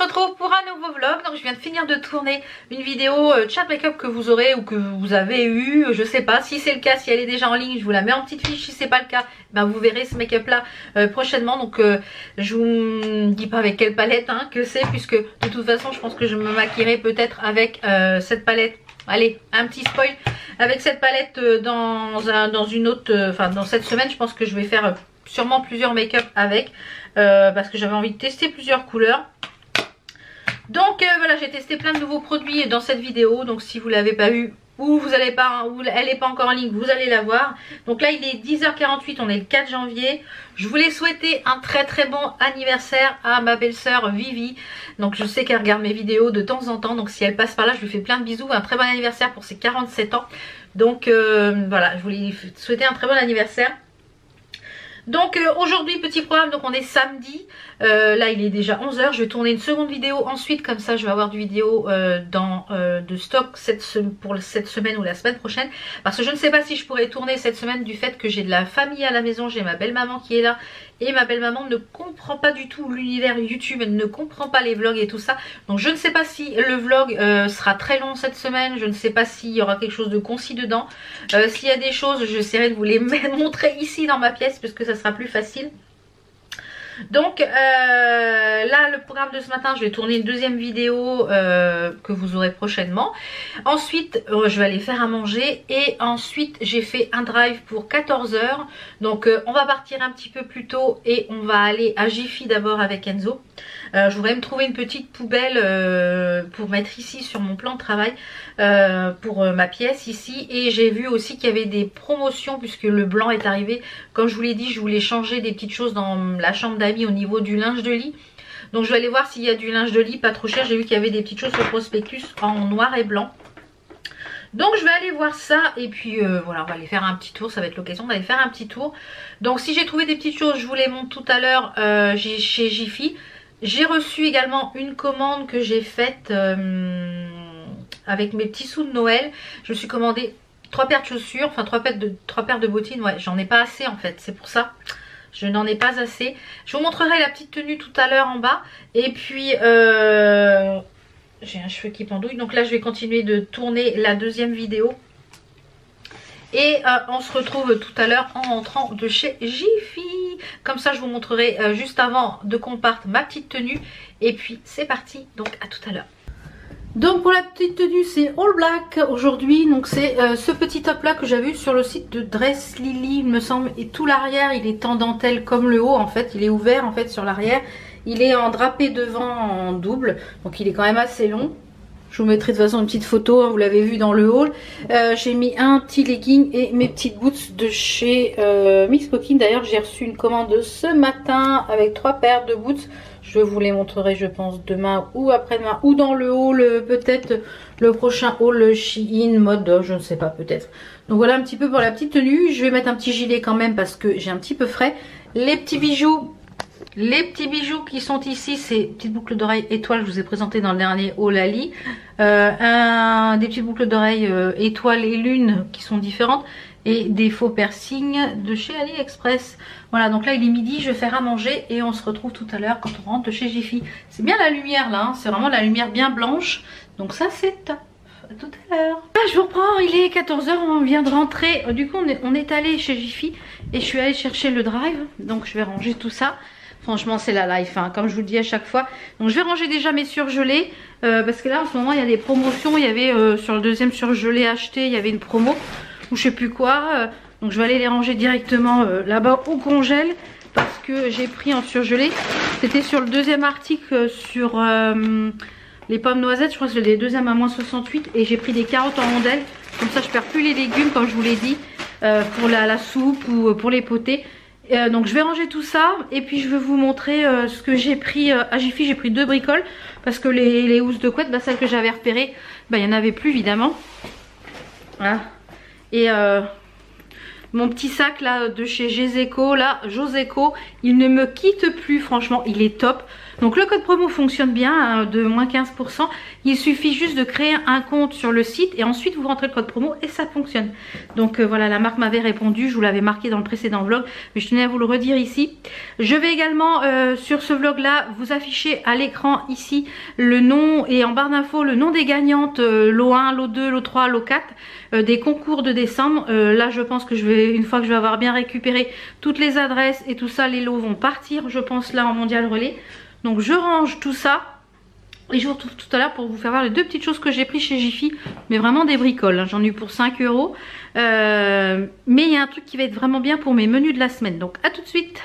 se retrouve pour un nouveau vlog. Donc je viens de finir de tourner une vidéo chat make-up que vous aurez ou que vous avez eu, je sais pas. Si c'est le cas, si elle est déjà en ligne, je vous la mets en petite fiche. Si c'est pas le cas, ben vous verrez ce make-up là prochainement. Donc je vous dis pas avec quelle palette que c'est, puisque de toute façon je pense que je me maquillerai peut-être avec cette palette. Allez, un petit spoil, avec cette palette dans une autre, enfin dans cette semaine, je pense que je vais faire sûrement plusieurs make-up avec, parce que j'avais envie de tester plusieurs couleurs. Donc voilà, j'ai testé plein de nouveaux produits dans cette vidéo. Donc si vous l'avez pas eu ou vous allez pas, ou elle n'est pas encore en ligne, vous allez la voir. Donc là il est 10h48, on est le 4 janvier. Je voulais souhaiter un très bon anniversaire à ma belle-sœur Vivi. Donc je sais qu'elle regarde mes vidéos de temps en temps, donc si elle passe par là, je lui fais plein de bisous. Un très bon anniversaire pour ses 47 ans. Donc voilà, je voulais lui souhaiter un très bon anniversaire. Donc aujourd'hui petit programme, donc on est samedi, là il est déjà 11h, je vais tourner une seconde vidéo ensuite, comme ça je vais avoir du vidéo de stock pour cette semaine ou la semaine prochaine, parce que je ne sais pas si je pourrais tourner cette semaine du fait que j'ai de la famille à la maison, j'ai ma belle maman qui est là et ma belle maman ne comprend pas du tout l'univers YouTube, elle ne comprend pas les vlogs et tout ça, donc je ne sais pas si le vlog sera très long cette semaine, je ne sais pas s'il y aura quelque chose de concis dedans, s'il y a des choses j'essaierai de vous les montrer ici dans ma pièce puisque ça sera plus facile. Donc là le programme de ce matin, je vais tourner une deuxième vidéo que vous aurez prochainement. Ensuite je vais aller faire à manger et ensuite j'ai fait un drive pour 14h. Donc on va partir un petit peu plus tôt et on va aller à Jiffy d'abord avec Enzo. Je voudrais me trouver une petite poubelle pour mettre ici sur mon plan de travail pour ma pièce ici. Et j'ai vu aussi qu'il y avait des promotions puisque le blanc est arrivé. Comme je vous l'ai dit, je voulais changer des petites choses dans la chambre d'amis au niveau du linge de lit. Donc je vais aller voir s'il y a du linge de lit pas trop cher. J'ai vu qu'il y avait des petites choses sur prospectus en noir et blanc. Donc je vais aller voir ça et puis voilà, on va aller faire un petit tour, ça va être l'occasion d'aller faire un petit tour. Donc si j'ai trouvé des petites choses, je vous les montre tout à l'heure chez Jiffy. J'ai reçu également une commande que j'ai faite avec mes petits sous de Noël. Je me suis commandé 3 paires de chaussures, enfin 3 paires de bottines. Ouais, j'en ai pas assez en fait, c'est pour ça. Je n'en ai pas assez. Je vous montrerai la petite tenue tout à l'heure en bas. Et puis j'ai un cheveu qui pendouille. Donc là je vais continuer de tourner la deuxième vidéo. Et on se retrouve tout à l'heure en rentrant de chez Jiffy. Comme ça je vous montrerai juste avant de qu'on parte ma petite tenue. Et puis c'est parti, donc à tout à l'heure. Donc pour la petite tenue c'est all black aujourd'hui. Donc c'est ce petit top là que j'avais vu sur le site de Dress Lily il me semble. Et tout l'arrière il est en dentelle comme le haut en fait. Il est ouvert en fait sur l'arrière. Il est en drapé devant en double. Donc il est quand même assez long. Je vous mettrai de toute façon une petite photo, vous l'avez vu dans le haul. J'ai mis un petit legging et mes petites boots de chez Mix Coquine. D'ailleurs j'ai reçu une commande ce matin avec 3 paires de boots. Je vous les montrerai je pense demain ou après-demain ou dans le haul, peut-être le prochain haul Shein mode, je ne sais pas, peut-être. Donc voilà un petit peu pour la petite tenue. Je vais mettre un petit gilet quand même parce que j'ai un petit peu frais. Les petits bijoux. Les petits bijoux qui sont ici, c'est petites boucles d'oreilles étoiles, je vous ai présenté dans le dernier haul Ali. Des petites boucles d'oreilles étoiles et lune qui sont différentes. Et des faux piercings de chez AliExpress. Voilà, donc là il est midi, je vais faire à manger et on se retrouve tout à l'heure quand on rentre de chez Jiffy. C'est bien la lumière là, c'est vraiment la lumière bien blanche. Donc ça c'est top. À tout à l'heure. Ah, je vous reprends, il est 14h, on vient de rentrer. Du coup on est allé chez Jiffy et je suis allée chercher le drive. Donc je vais ranger tout ça. Franchement c'est la life comme je vous le dis à chaque fois. Donc je vais ranger déjà mes surgelés parce que là en ce moment il y a des promotions. Il y avait sur le deuxième surgelé acheté, il y avait une promo ou je sais plus quoi. Donc je vais aller les ranger directement là-bas au congèle parce que j'ai pris en surgelé. C'était sur le deuxième article sur les pommes noisettes. Je crois que c'est le deuxième à moins 68 et j'ai pris des carottes en rondelles. Comme ça je perds plus les légumes comme je vous l'ai dit pour la soupe ou pour les potés. Donc je vais ranger tout ça et puis je vais vous montrer ce que j'ai pris à Jiffy. J'ai pris 2 bricoles parce que les housses de couette, celles que j'avais repérées, il n'y en avait plus évidemment. Voilà. Et mon petit sac là de chez Joseco, il ne me quitte plus, franchement il est top. Donc le code promo fonctionne bien, hein, de moins 15%. Il suffit juste de créer un compte sur le site et ensuite vous rentrez le code promo et ça fonctionne. Donc voilà, la marque m'avait répondu, je vous l'avais marqué dans le précédent vlog, mais je tenais à vous le redire ici. Je vais également sur ce vlog là vous afficher à l'écran ici le nom et en barre d'infos le nom des gagnantes, lot 1, lot 2, lot 3, lot 4 des concours de décembre. Là je pense que je vais, une fois que je vais avoir bien récupéré toutes les adresses et tout ça, les lots vont partir je pense là en mondial relais. Donc je range tout ça et je vous retrouve tout à l'heure pour vous faire voir les deux petites choses que j'ai pris chez Jiffy, mais vraiment des bricoles, hein. J'en ai eu pour 5 €, mais il y a un truc qui va être vraiment bien pour mes menus de la semaine, donc à tout de suite.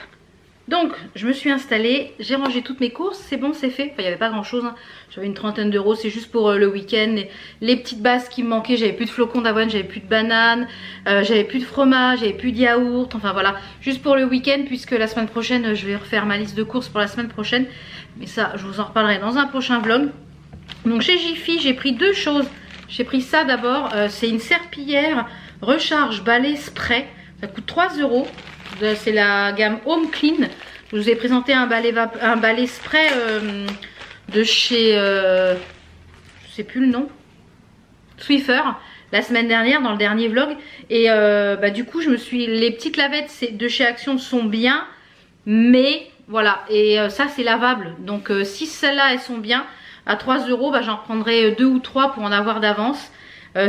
Donc je me suis installée, j'ai rangé toutes mes courses, c'est bon, c'est fait. Enfin il n'y avait pas grand chose, hein. J'avais une trentaine d'euros, c'est juste pour le week-end. Les petites bases qui me manquaient, j'avais plus de flocons d'avoine, j'avais plus de bananes, j'avais plus de fromage, j'avais plus de yaourt. Enfin voilà, juste pour le week-end, puisque la semaine prochaine je vais refaire ma liste de courses pour la semaine prochaine. Mais ça je vous en reparlerai dans un prochain vlog. Donc chez Jiffy j'ai pris deux choses. J'ai pris ça d'abord, c'est une serpillière recharge balai spray, ça coûte 3 €. C'est la gamme Home Clean. Je vous ai présenté un balai spray de chez je sais plus le nom, Swiffer, la semaine dernière dans le dernier vlog. Et du coup je me suis, les petites lavettes de chez Action sont bien, mais voilà, et ça c'est lavable. Donc si celles-là elles sont bien à 3 €, j'en reprendrai 2 ou 3 pour en avoir d'avance.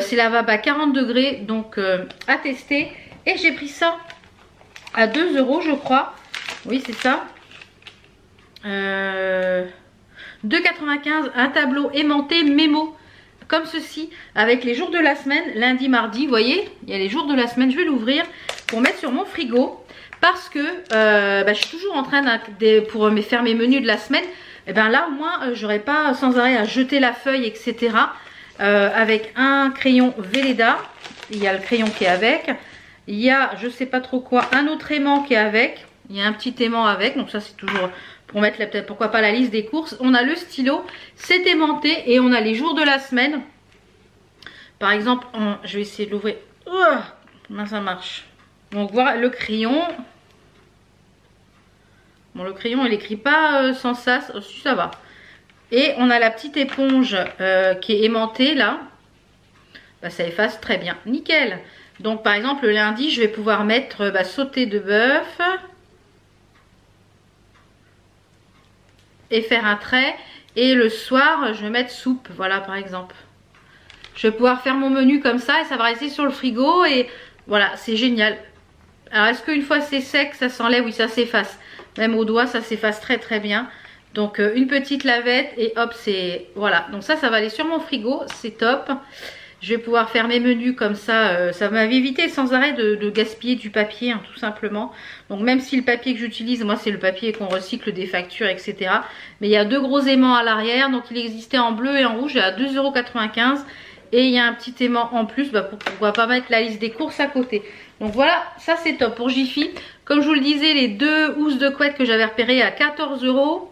C'est lavable à 40 degrés, donc à tester. Et j'ai pris ça à 2 € je crois, oui c'est ça, 2,95 €, un tableau aimanté mémo comme ceci avec les jours de la semaine, lundi, mardi, vous voyez il y a les jours de la semaine. Je vais l'ouvrir pour mettre sur mon frigo parce que je suis toujours en train pour faire mes menus de la semaine. Et bien là au moins j'aurai pas sans arrêt à jeter la feuille etc. Avec un crayon Velleda, il y a le crayon qui est avec. Il y a, je sais pas trop quoi, un autre aimant qui est avec. Il y a un petit aimant avec. Donc ça c'est toujours pour mettre peut-être pourquoi pas la liste des courses. On a le stylo, c'est aimanté et on a les jours de la semaine. Par exemple, je vais essayer de l'ouvrir. Comment ça marche? Donc voilà le crayon. Bon le crayon il écrit pas sans ça, si ça va. Et on a la petite éponge qui est aimantée là. Ça efface très bien, nickel. Donc par exemple le lundi je vais pouvoir mettre sauté de bœuf et faire un trait, et le soir je vais mettre soupe, voilà par exemple. Je vais pouvoir faire mon menu comme ça et ça va rester sur le frigo et voilà c'est génial. Alors est-ce qu'une fois c'est sec ça s'enlève? Oui ça s'efface, même au doigt ça s'efface très très bien. Donc une petite lavette et hop c'est voilà, donc ça va aller sur mon frigo, c'est top. Je vais pouvoir faire mes menus comme ça, ça m'a évité sans arrêt de gaspiller du papier, hein, tout simplement. Donc même si le papier que j'utilise, moi c'est le papier qu'on recycle des factures, etc. Mais il y a deux gros aimants à l'arrière, donc il existait en bleu et en rouge à 2,95 €. Et il y a un petit aimant en plus pour pouvoir pas mettre la liste des courses à côté. Donc voilà, ça c'est top pour Jiffy. Comme je vous le disais, les deux housses de couette que j'avais repérées à 14 €.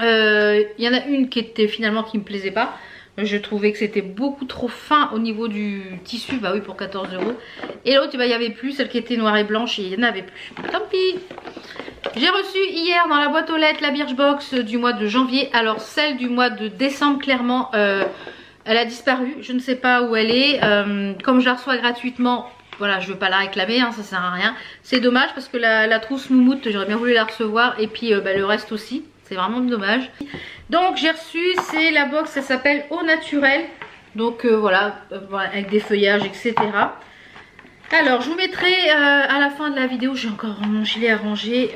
Il y en a une qui était finalement qui me plaisait pas. Je trouvais que c'était beaucoup trop fin au niveau du tissu, bah oui pour 14 €. Et l'autre, il n'y avait plus, celle qui était noire et blanche, et il n'y en avait plus. Tant pis. J'ai reçu hier dans la boîte aux lettres la Birchbox du mois de janvier. Alors celle du mois de décembre, clairement, elle a disparu. Je ne sais pas où elle est. Comme je la reçois gratuitement, voilà, je ne veux pas la réclamer, hein, ça sert à rien. C'est dommage parce que la trousse moumoute, j'aurais bien voulu la recevoir. Et puis le reste aussi. C'est vraiment dommage. Donc j'ai reçu, c'est la box, ça s'appelle Eau Naturelle. Donc voilà, avec des feuillages, etc. Alors je vous mettrai à la fin de la vidéo, j'ai encore mon gilet à ranger,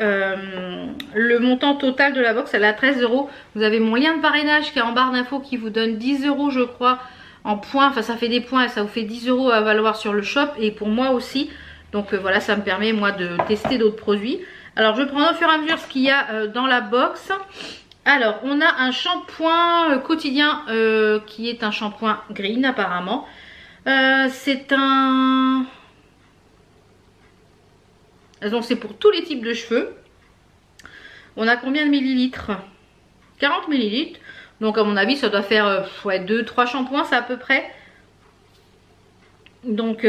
le montant total de la box, elle est à 13 €. Vous avez mon lien de parrainage qui est en barre d'infos qui vous donne 10 € je crois en points. Enfin ça fait des points et ça vous fait 10 € à valoir sur le shop et pour moi aussi. Donc voilà, ça me permet moi de tester d'autres produits. Alors je prends au fur et à mesure ce qu'il y a dans la box. Alors on a un shampoing quotidien qui est un shampoing green apparemment. C'est un... Donc c'est pour tous les types de cheveux. On a combien de millilitres? 40 millilitres. Donc à mon avis ça doit faire 2-3 shampoings, c'est à peu près. Donc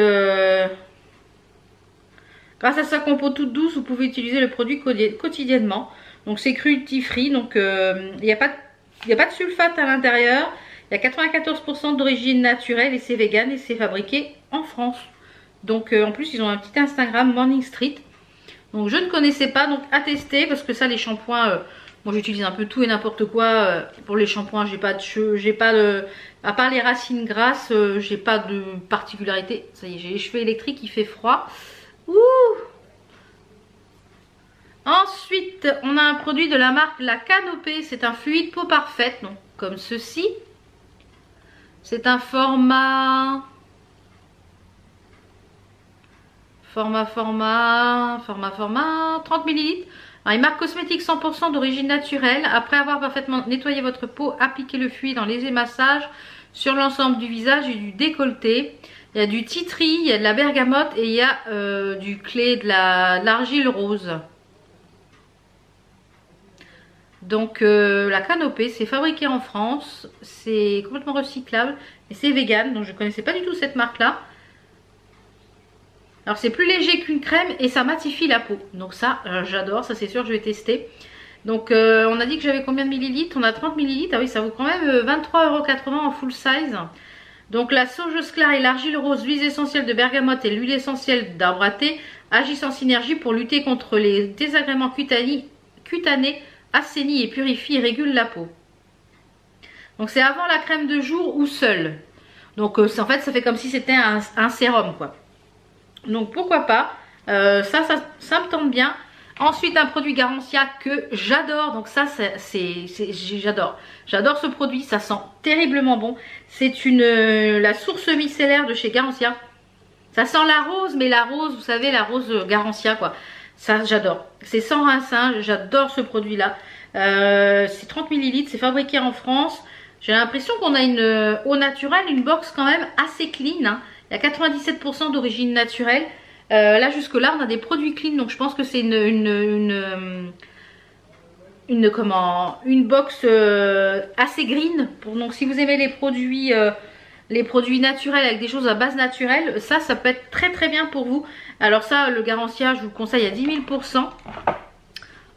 Grâce à sa compo toute douce, vous pouvez utiliser le produit quotidiennement. Donc c'est cruelty free, donc il n'y a pas de sulfate à l'intérieur. Il y a 94% d'origine naturelle et c'est vegan et c'est fabriqué en France. Donc en plus ils ont un petit Instagram Morning Street. Donc je ne connaissais pas, donc à tester parce que ça les shampoings, moi j'utilise un peu tout et n'importe quoi. Pour les shampoings j'ai pas de cheveux, à part les racines grasses, j'ai pas de particularité. Ça y est, j'ai les cheveux électriques, il fait froid. Ouh. Ensuite on a un produit de la marque La Canopée, c'est un fluide peau parfaite, donc comme ceci. C'est un format 30 ml. Alors, il marque cosmétique 100% d'origine naturelle. Après avoir parfaitement nettoyé votre peau, appliquez le fluide en léger massage sur l'ensemble du visage et du décolleté. Il y a du titri, il y a de la bergamote et il y a du clé, de l'argile rose. Donc la Canopée, c'est fabriqué en France, c'est complètement recyclable et c'est vegan. Donc je ne connaissais pas du tout cette marque là. Alors c'est plus léger qu'une crème et ça matifie la peau. Donc ça j'adore, ça c'est sûr je vais tester. Donc on a dit que j'avais combien de millilitres? On a 30 millilitres, ah oui ça vaut quand même 23,80 € en full size. Donc la saugeuse claire et l'argile rose, l'huile essentielle de bergamote et l'huile essentielle d'arbre à thé agissent en synergie pour lutter contre les désagréments cutanés, assainit et purifie et régule la peau. Donc c'est avant la crème de jour ou seul. Donc en fait ça fait comme si c'était un sérum quoi. Donc pourquoi pas, ça me tente bien. Ensuite un produit Garancia que j'adore. Donc ça j'adore ce produit, ça sent terriblement bon. C'est la source micellaire de chez Garancia. Ça sent la rose, mais la rose, vous savez, la rose Garancia quoi. Ça j'adore, c'est sans rincin, j'adore ce produit là. C'est 30 ml, c'est fabriqué en France. J'ai l'impression qu'on a une eau naturelle, une box quand même assez clean hein. Il y a 97% d'origine naturelle. Là jusque là on a des produits clean, donc je pense que c'est une box assez green. Donc si vous aimez les produits naturels avec des choses à base naturelle, ça peut être très très bien pour vous. Alors ça le Garancia je vous le conseille à 10 000%.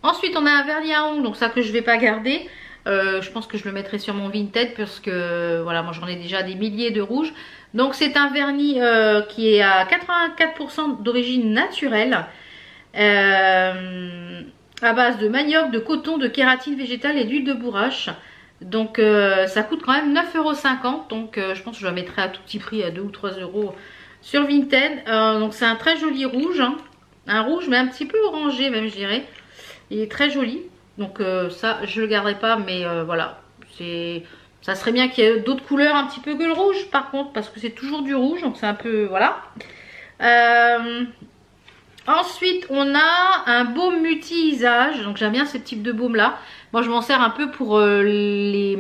Ensuite on a un vernis à ongles, donc ça que je vais pas garder. Je pense que je le mettrai sur mon Vinted parce que voilà moi j'en ai déjà des milliers de rouges. Donc c'est un vernis qui est à 84% d'origine naturelle. À base de manioc, de coton, de kératine végétale et d'huile de bourrache. Donc ça coûte quand même 9,50 €. Donc je pense que je la mettrai à tout petit prix à 2 ou 3 € sur Vinted. Donc c'est un très joli rouge hein. Un rouge mais un petit peu orangé même je dirais. Il est très joli. Donc ça je le garderai pas mais voilà. Ça serait bien qu'il y ait d'autres couleurs un petit peu que le rouge par contre. Parce que c'est toujours du rouge donc c'est un peu voilà. Ensuite on a un baume multi-visage. Donc j'aime bien ce type de baume là. Moi je m'en sers un peu pour le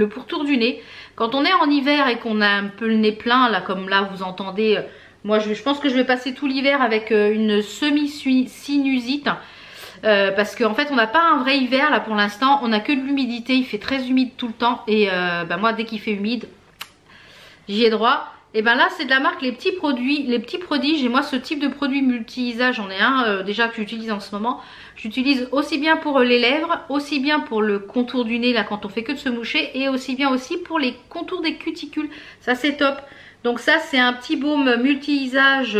pourtour du nez. Quand on est en hiver et qu'on a un peu le nez plein là comme là vous entendez. Moi je pense que je vais passer tout l'hiver avec une semi-sinusite. Parce qu'en fait on n'a pas un vrai hiver là pour l'instant. On a que de l'humidité, il fait très humide tout le temps. Et moi dès qu'il fait humide j'y ai droit. Et ben là c'est de la marque Les Petits Prodiges. Et moi ce type de produit multi-visage, j'en ai un déjà que j'utilise en ce moment. J'utilise aussi bien pour les lèvres, aussi bien pour le contour du nez là quand on fait que de se moucher. Et aussi bien aussi pour les contours des cuticules. Ça c'est top. Donc ça c'est un petit baume multi-visage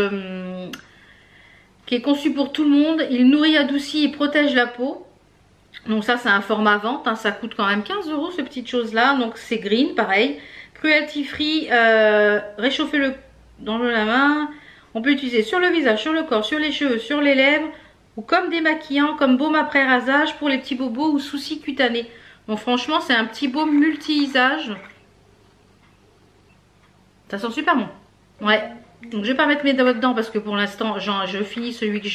qui est conçu pour tout le monde. Il nourrit, adoucit et protège la peau. Donc ça c'est un format vente hein. Ça coûte quand même 15 € ces petites choses là. Donc c'est green pareil. Cruelty free, réchauffez-le dans la main. On peut l'utiliser sur le visage, sur le corps, sur les cheveux, sur les lèvres. Ou comme démaquillant, comme baume après rasage pour les petits bobos ou soucis cutanés. Donc franchement c'est un petit baume multi-visage. Ça sent super bon. Ouais. Donc je vais pas mettre mes doigts dedans parce que pour l'instant je finis celui que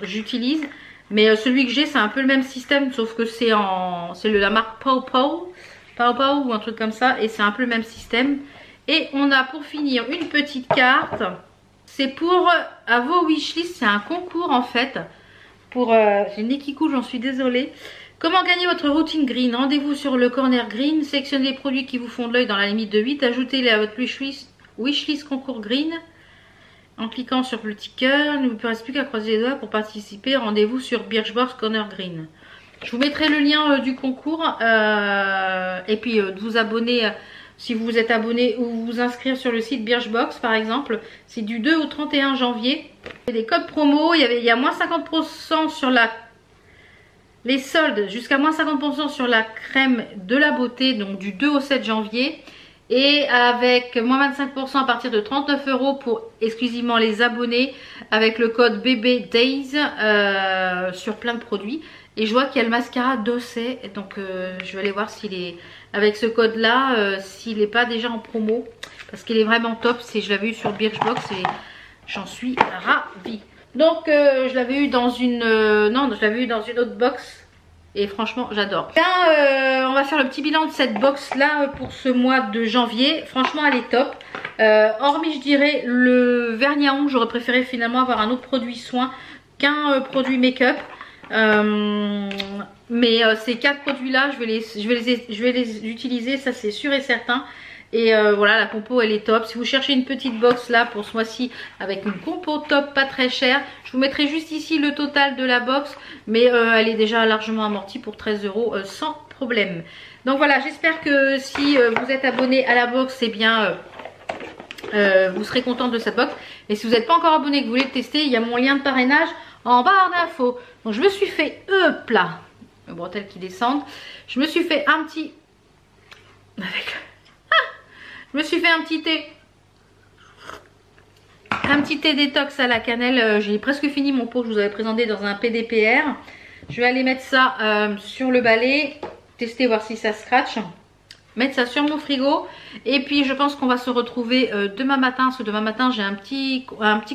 j'utilise. Mais celui que j'ai c'est un peu le même système sauf que c'est la marque Pow Pow ou un truc comme ça. Et c'est un peu le même système. Et on a pour finir une petite carte. C'est pour à vos wishlist, c'est un concours en fait. Pour j'ai le nez qui coule, j'en suis désolée. Comment gagner votre routine green? Rendez-vous sur le corner green. Sélectionnez les produits qui vous font de l'œil dans la limite de 8. Ajoutez-les à votre wishlist concours green. En cliquant sur le petit cœur, il ne vous reste plus qu'à croiser les doigts pour participer. Rendez-vous sur Birchbox Corner Green. Je vous mettrai le lien du concours et puis de vous abonner si vous êtes abonné ou vous inscrire sur le site Birchbox par exemple. C'est du 2 au 31 janvier. Il y a des codes promo, il y a moins 50% sur les soldes, jusqu'à moins 50% sur la crème de la beauté, donc du 2 au 7 janvier. Et avec moins 25% à partir de 39 € pour exclusivement les abonnés avec le code BBDAYS sur plein de produits. Et je vois qu'il y a le mascara d'Ossé, donc je vais aller voir s'il est avec ce code là, s'il n'est pas déjà en promo. Parce qu'il est vraiment top, je l'avais eu sur Birchbox et j'en suis ravie. Donc je l'avais eu dans une je l'avais eu dans une autre box. Et franchement j'adore. On va faire le petit bilan de cette box là pour ce mois de janvier. Franchement elle est top. Hormis je dirais le vernis à ongles, j'aurais préféré finalement avoir un autre produit soin qu'un produit make-up. Mais ces 4 produits là je vais les utiliser, ça c'est sûr et certain. Et voilà, la compo elle est top. Si vous cherchez une petite box là pour ce mois-ci avec une compo top pas très chère, je vous mettrai juste ici le total de la box. Mais elle est déjà largement amortie pour 13 € sans problème. Donc voilà, j'espère que si vous êtes abonné à la box, c'est bien vous serez content de cette box. Et si vous n'êtes pas encore abonné et que vous voulez le tester, il y a mon lien de parrainage en barre d'infos. Donc je me suis fait plat, le bretelle qui descendent. Je me suis fait un petit je me suis fait un petit thé détox à la cannelle. J'ai presque fini mon pot que je vous avais présenté dans un PDPR. Je vais aller mettre ça sur le balai, tester voir si ça scratch, mettre ça sur mon frigo. Et puis je pense qu'on va se retrouver demain matin, parce que demain matin j'ai un petit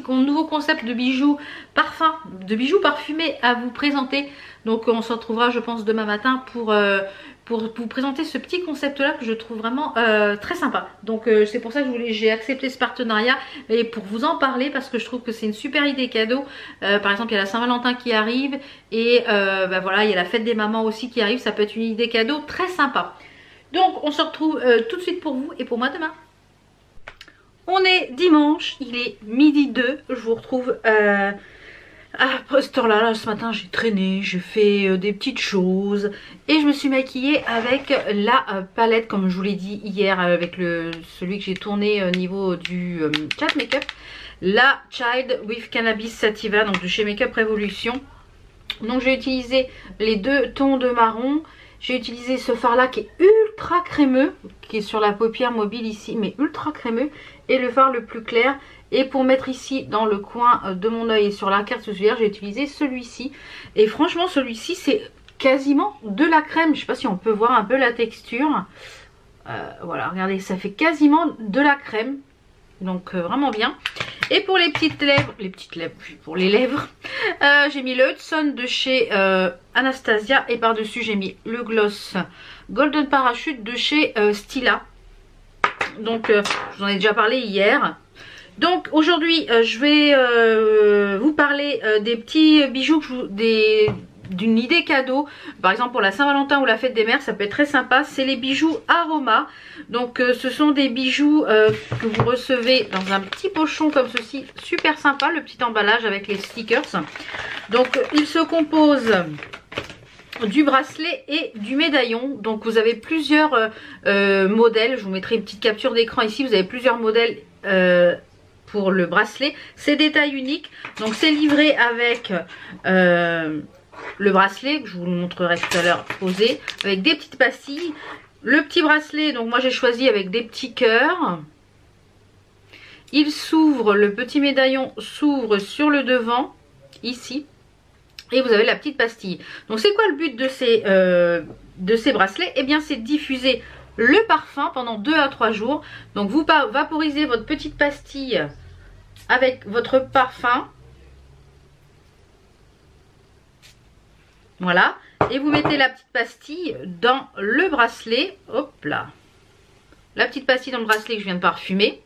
nouveau concept de bijoux parfumés à vous présenter. Donc on se retrouvera je pense demain matin pour vous présenter ce petit concept là que je trouve vraiment très sympa. Donc c'est pour ça que j'ai accepté ce partenariat et pour vous en parler, parce que je trouve que c'est une super idée cadeau. Par exemple il y a la Saint-Valentin qui arrive et voilà, il y a la fête des mamans aussi qui arrive. Ça peut être une idée cadeau très sympa. Donc on se retrouve tout de suite pour vous et pour moi demain. On est dimanche, il est 12h02. Je vous retrouve à cette heure-là. Ce matin j'ai traîné, j'ai fait des petites choses et je me suis maquillée avec la palette comme je vous l'ai dit hier, avec celui que j'ai tourné au niveau du chat make-up, la Child with Cannabis Sativa, donc de chez Make-up Revolution. Donc j'ai utilisé les 2 tons de marron. J'ai utilisé ce fard là qui est ultra crémeux, qui est sur la paupière mobile ici, mais ultra crémeux, et le fard le plus clair. Et pour mettre ici dans le coin de mon œil et sur la carte sourcilière, j'ai utilisé celui-ci. Et franchement celui-ci c'est quasiment de la crème. Je ne sais pas si on peut voir un peu la texture. Voilà, regardez, ça fait quasiment de la crème. Donc vraiment bien. Et pour les petites lèvres, pour les lèvres, j'ai mis le Hudson de chez Anastasia. Et par-dessus j'ai mis le gloss Golden Parachute de chez Stila. Donc je vous en ai déjà parlé hier. Donc aujourd'hui je vais vous parler des petits bijoux d'une idée cadeau. Par exemple pour la Saint-Valentin ou la fête des mères, ça peut être très sympa. C'est les bijoux Aroma. Donc ce sont des bijoux que vous recevez dans un petit pochon comme ceci. Super sympa, le petit emballage avec les stickers. Donc il se compose du bracelet et du médaillon. Donc vous avez plusieurs modèles. Je vous mettrai une petite capture d'écran ici. Vous avez plusieurs modèles pour le bracelet. C'est des tailles uniques. Donc c'est livré avec le bracelet que je vous le montrerai tout à l'heure posé, avec des petites pastilles. Le petit bracelet, donc moi j'ai choisi avec des petits cœurs. Il s'ouvre, le petit médaillon s'ouvre sur le devant ici. Et vous avez la petite pastille. Donc c'est quoi le but de ces bracelets? Eh bien c'est de diffuser le parfum pendant 2 à 3 jours. Donc vous vaporisez votre petite pastille avec votre parfum. Voilà. Et vous mettez la petite pastille dans le bracelet. Hop là. La petite pastille dans le bracelet que je viens de parfumer.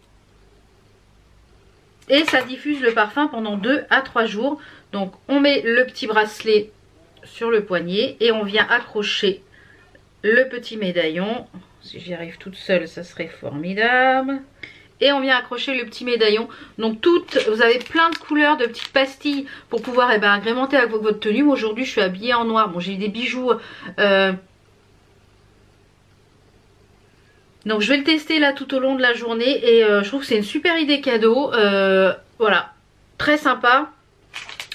Et ça diffuse le parfum pendant 2 à 3 jours. Donc on met le petit bracelet sur le poignet et on vient accrocher le petit médaillon. Si j'y arrive toute seule, ça serait formidable. et on vient accrocher le petit médaillon. Donc toutes, vous avez plein de couleurs, de petites pastilles pour pouvoir agrémenter avec votre tenue. Aujourd'hui je suis habillée en noir, bon j'ai eu des bijoux donc je vais le tester là tout au long de la journée et je trouve que c'est une super idée cadeau. Voilà, très sympa.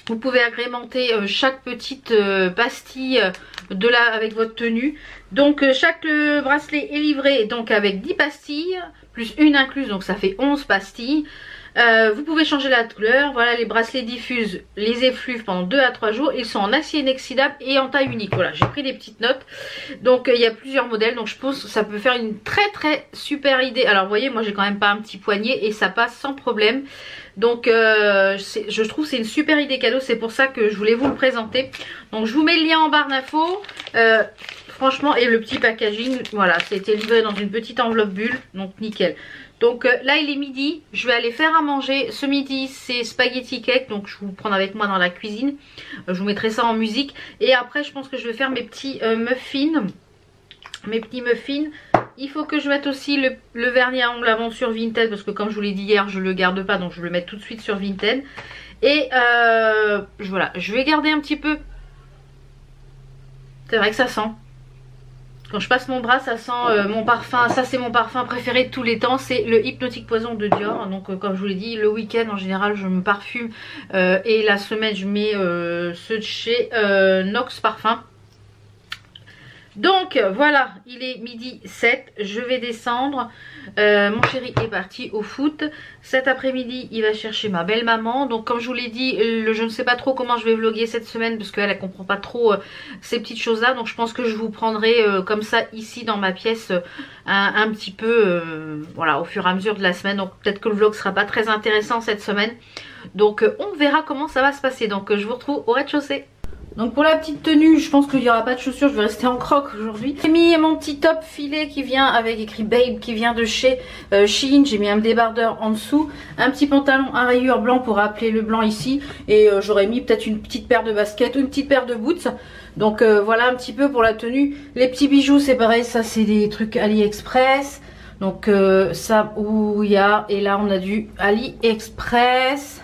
Vous pouvez agrémenter chaque petite pastille avec votre tenue. Donc chaque bracelet est livré donc avec 10 pastilles plus une incluse, donc ça fait 11 pastilles. Vous pouvez changer la couleur. Voilà, les bracelets diffusent les effluves pendant 2 à 3 jours. Ils sont en acier inoxydable et en taille unique. Voilà, j'ai pris des petites notes. Donc il y a plusieurs modèles, donc je pense que ça peut faire une très super idée. Alors vous voyez, moi j'ai quand même pas un petit poignet et ça passe sans problème. Donc je trouve que c'est une super idée cadeau, c'est pour ça que je voulais vous le présenter. Donc je vous mets le lien en barre d'infos. Franchement, et le petit packaging, voilà, ça a été livré dans une petite enveloppe bulle, donc nickel. Donc là il est midi, je vais aller faire à manger. Ce midi c'est spaghetti cake, donc je vais vous prendre avec moi dans la cuisine. Je vous mettrai ça en musique. Et après je pense que je vais faire mes petits muffins. Mes petits muffins. Il faut que je mette aussi le vernis à ongles avant sur Vinted, parce que comme je vous l'ai dit hier, je le garde pas, donc je vais le mettre tout de suite sur Vinted. Et voilà, je vais garder un petit peu. C'est vrai que ça sent. Quand je passe mon bras, ça sent mon parfum. Ça c'est mon parfum préféré de tous les temps, c'est le Hypnotic Poison de Dior. Donc comme je vous l'ai dit, le week-end en général je me parfume et la semaine je mets ceux de chez Nox Parfum. Donc voilà, il est midi 7, je vais descendre. Mon chéri est parti au foot. Cet après-midi il va chercher ma belle maman. Donc comme je vous l'ai dit, je ne sais pas trop comment je vais vlogger cette semaine, parce qu'elle ne comprend pas trop ces petites choses là. Donc je pense que je vous prendrai comme ça ici dans ma pièce un petit peu voilà, au fur et à mesure de la semaine. Donc peut-être que le vlog sera pas très intéressant cette semaine. Donc on verra comment ça va se passer. Donc je vous retrouve au rez-de-chaussée. Donc pour la petite tenue, je pense qu'il n'y aura pas de chaussures, je vais rester en croc aujourd'hui. J'ai mis mon petit top filet qui vient avec écrit Babe, qui vient de chez Shein. J'ai mis un débardeur en dessous, un petit pantalon à rayures blanc pour rappeler le blanc ici. Et j'aurais mis peut-être une petite paire de baskets ou une petite paire de boots. Donc voilà un petit peu pour la tenue. Les petits bijoux c'est pareil, ça c'est des trucs AliExpress. Donc ça où il y a, et là on a du AliExpress.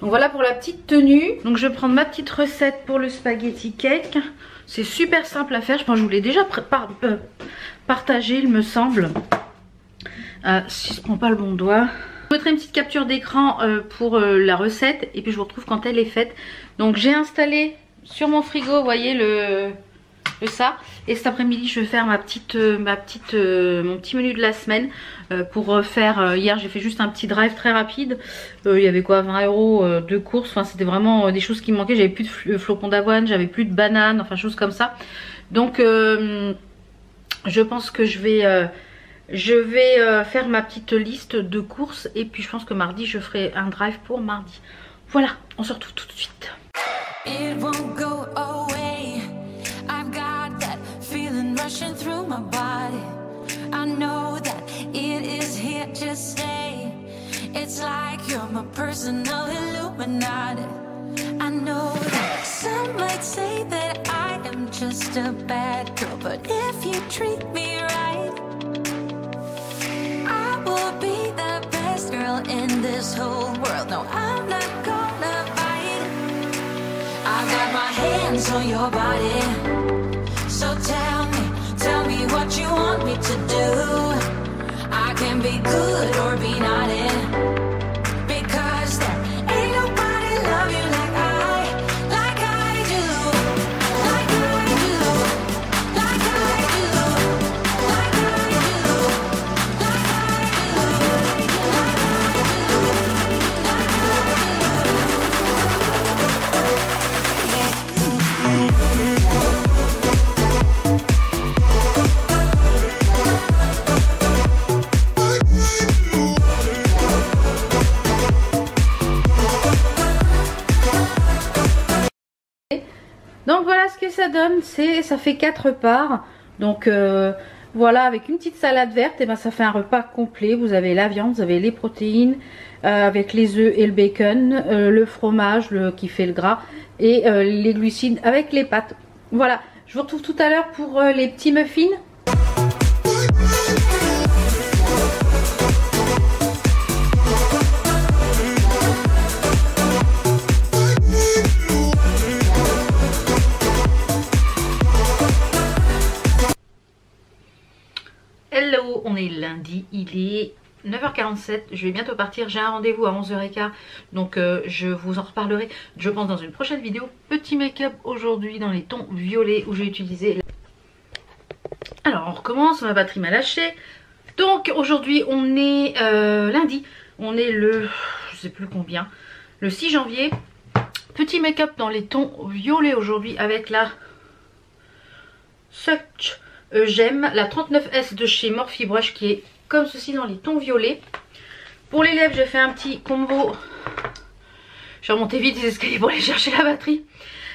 Donc voilà pour la petite tenue. Donc je vais prendre ma petite recette pour le spaghetti cake. C'est super simple à faire. Je pense que je vous l'ai déjà partagé, il me semble. Si je ne prends pas le bon doigt. Je mettrai une petite capture d'écran pour la recette. Et puis je vous retrouve quand elle est faite. Donc j'ai installé sur mon frigo, vous voyez ça. Et cet après-midi je vais faire mon petit menu de la semaine pour faire. Hier j'ai fait juste un petit drive très rapide. Il y avait quoi, 20 € de courses. Enfin c'était vraiment des choses qui me manquaient. J'avais plus de flocons d'avoine, j'avais plus de bananes, enfin choses comme ça. Donc je pense que je vais faire ma petite liste de courses. Et puis je pense que mardi je ferai un drive pour mardi. Voilà, on se retrouve tout de suite. It won't go away. I've got that feeling rushing through my body. I know that it is here to stay. It's like you're my personal Illuminati. I know that some might say that I am just a bad girl, but if you treat me right, I will be the best girl in this whole world. No, I'm not gonna fight. I got my hands on your body, so tell me what you want me to do. I can be good or be naughty, because there ain't nobody love you like I do, like I do, like I do, like I do, like I do, Donc voilà ce que ça donne, ça fait 4 parts. Donc voilà, avec une petite salade verte, et ben ça fait un repas complet. Vous avez la viande, vous avez les protéines avec les œufs et le bacon, le fromage qui fait le gras, et les glucides avec les pâtes. Voilà, je vous retrouve tout à l'heure pour les petits muffins. lundi, il est 9h47, je vais bientôt partir, j'ai un rendez-vous à 11h15, donc je vous en reparlerai, je pense, dans une prochaine vidéo. Petit make-up aujourd'hui dans les tons violets où j'ai utilisé... Alors on recommence, ma batterie m'a lâché. Donc aujourd'hui on est lundi, on est le... je sais plus combien, le 6 janvier. Petit make-up dans les tons violets aujourd'hui avec la Such J'aime, la 39S de chez Morphe Brush qui est comme ceci dans les tons violets. Pour les lèvres j'ai fait un petit combo. Je vais remonter vite les escaliers pour aller chercher la batterie.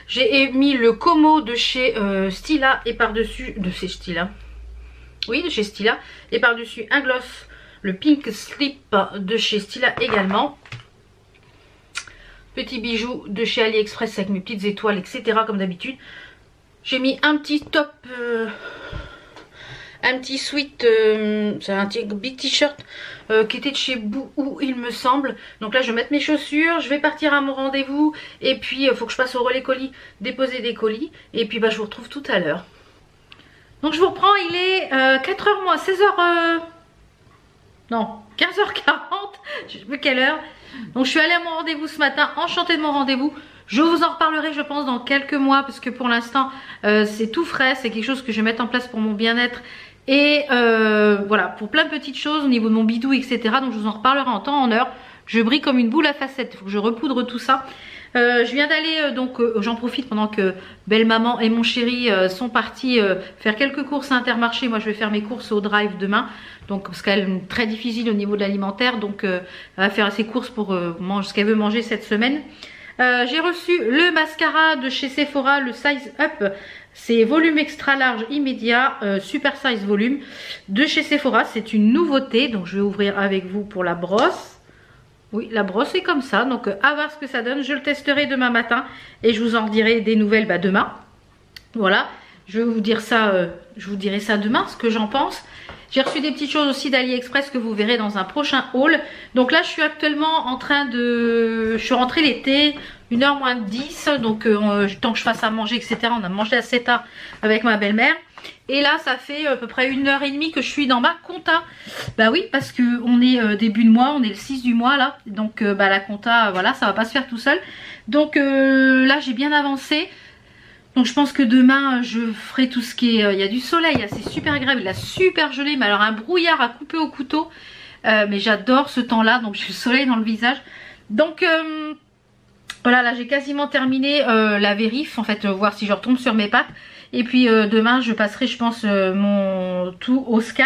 J'ai mis le Como de chez Stila et par-dessus, de chez Stila. Oui, de chez Stila. Et par-dessus un gloss, le Pink Slip de chez Stila également. Petit bijou de chez AliExpress avec mes petites étoiles, etc. comme d'habitude. J'ai mis un petit top, un petit sweat, c'est un petit big t-shirt qui était de chez Boohoo il me semble. Donc là je vais mettre mes chaussures, je vais partir à mon rendez-vous. Et puis il faut que je passe au relais colis, déposer des colis. Et puis bah je vous retrouve tout à l'heure. Donc je vous reprends, il est 4h moins 16h... non, 15h40, je sais plus quelle heure. Donc je suis allée à mon rendez-vous ce matin, enchantée de mon rendez-vous. Je vous en reparlerai je pense dans quelques mois parce que pour l'instant c'est tout frais, c'est quelque chose que je vais mettre en place pour mon bien-être. Et voilà, pour plein de petites choses au niveau de mon bidou, etc. Donc je vous en reparlerai en temps, en heure. Je brille comme une boule à facettes, il faut que je repoudre tout ça. Je viens d'aller, donc j'en profite pendant que belle maman et mon chéri sont partis faire quelques courses à Intermarché. Moi je vais faire mes courses au drive demain. Donc parce qu'elle est très difficile au niveau de l'alimentaire. Donc elle va faire ses courses pour manger ce qu'elle veut manger cette semaine. J'ai reçu le mascara de chez Sephora, le Size Up. C'est volume extra large immédiat, super size volume de chez Sephora. C'est une nouveauté, donc je vais ouvrir avec vous pour la brosse. Oui, la brosse est comme ça, donc à voir ce que ça donne. Je le testerai demain matin et je vous en dirai des nouvelles demain. Voilà, je vais vous dire ça, je vous dirai ça demain, ce que j'en pense. J'ai reçu des petites choses aussi d'AliExpress que vous verrez dans un prochain haul. Donc là je suis actuellement en train de... je suis rentrée l'été, 1h moins 10. Donc tant que je fasse à manger, etc. On a mangé assez tard avec ma belle-mère. Et là ça fait à peu près 1h30 que je suis dans ma compta. Bah oui, parce que on est début de mois, on est le 6 du mois là. Donc la compta, voilà, ça va pas se faire tout seul. Donc là j'ai bien avancé. Donc je pense que demain je ferai tout ce qui est... il y a du soleil, c'est super agréable, il a super gelé, mais alors un brouillard à couper au couteau. Mais j'adore ce temps là, donc j'ai le soleil dans le visage. Donc voilà, là j'ai quasiment terminé la vérif, en fait, voir si je retombe sur mes pattes. Et puis demain je passerai je pense mon tout au scan.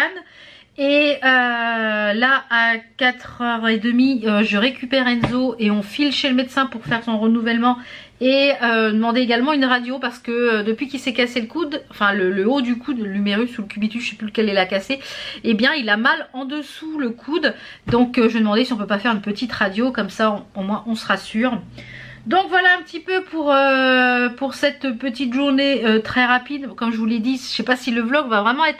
Et là à 4h30 je récupère Enzo et on file chez le médecin pour faire son renouvellement. Et demander également une radio parce que depuis qu'il s'est cassé le coude, enfin le haut du coude, l'humérus ou le cubitus, je sais plus lequel il a cassé, et bien il a mal en dessous le coude. Donc je vais demander si on peut pas faire une petite radio, comme ça au moins on se rassure. Donc voilà un petit peu pour cette petite journée très rapide. Comme je vous l'ai dit, je sais pas si le vlog va vraiment être...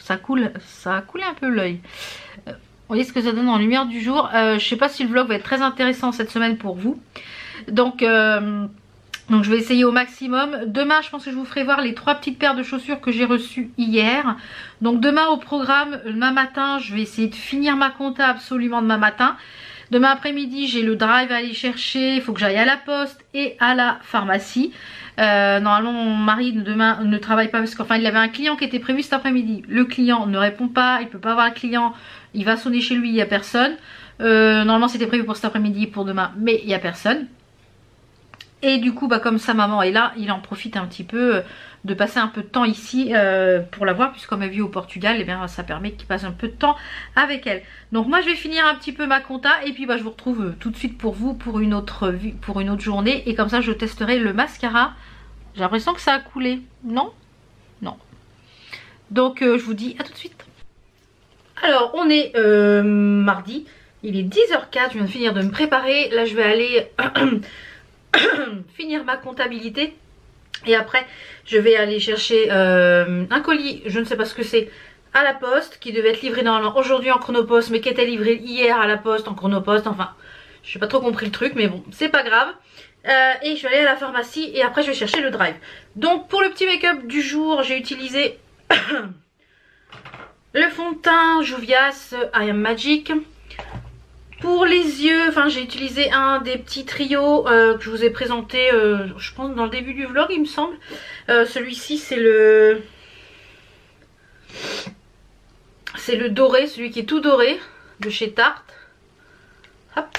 ça coule, ça a coulé un peu l'œil. Vous voyez ce que ça donne en lumière du jour. Je sais pas si le vlog va être très intéressant cette semaine pour vous. Donc je vais essayer au maximum. Demain je pense que je vous ferai voir les 3 petites paires de chaussures que j'ai reçues hier. Donc demain au programme, demain matin je vais essayer de finir ma compta absolument demain matin. Demain après-midi j'ai le drive à aller chercher, il faut que j'aille à la poste et à la pharmacie. Normalement mon mari demain ne travaille pas parce qu'enfin il avait un client qui était prévu cet après-midi. Le client ne répond pas, il peut pas avoir le client, il va sonner chez lui, il n'y a personne. Normalement c'était prévu pour cet après-midi, pour demain, mais il n'y a personne. Et du coup comme sa maman est là, il en profite un petit peu de passer un peu de temps ici pour la voir, puisqu'on m'a vu au Portugal, et bien ça permet qu'il passe un peu de temps avec elle. Donc moi je vais finir un petit peu ma compta et puis je vous retrouve tout de suite pour vous pour une autre journée. Et comme ça je testerai le mascara. J'ai l'impression que ça a coulé, non? Non. Donc je vous dis à tout de suite. Alors on est mardi, il est 10h04, je viens de finir de me préparer. Là je vais aller finir ma comptabilité. Et après je vais aller chercher un colis, je ne sais pas ce que c'est, à la poste, qui devait être livré normalement aujourd'hui en Chronopost, mais qui était livré hier à la poste en Chronopost. Enfin je n'ai pas trop compris le truc, mais bon c'est pas grave. Et je vais aller à la pharmacie et après je vais chercher le drive. Donc pour le petit make-up du jour j'ai utilisé Le fond de teint Juvia's I Am Magic. Pour les yeux, enfin j'ai utilisé un des petits trios que je vous ai présenté, je pense dans le début du vlog il me semble. Celui-ci c'est le doré, celui qui est tout doré de chez Tarte. Hop.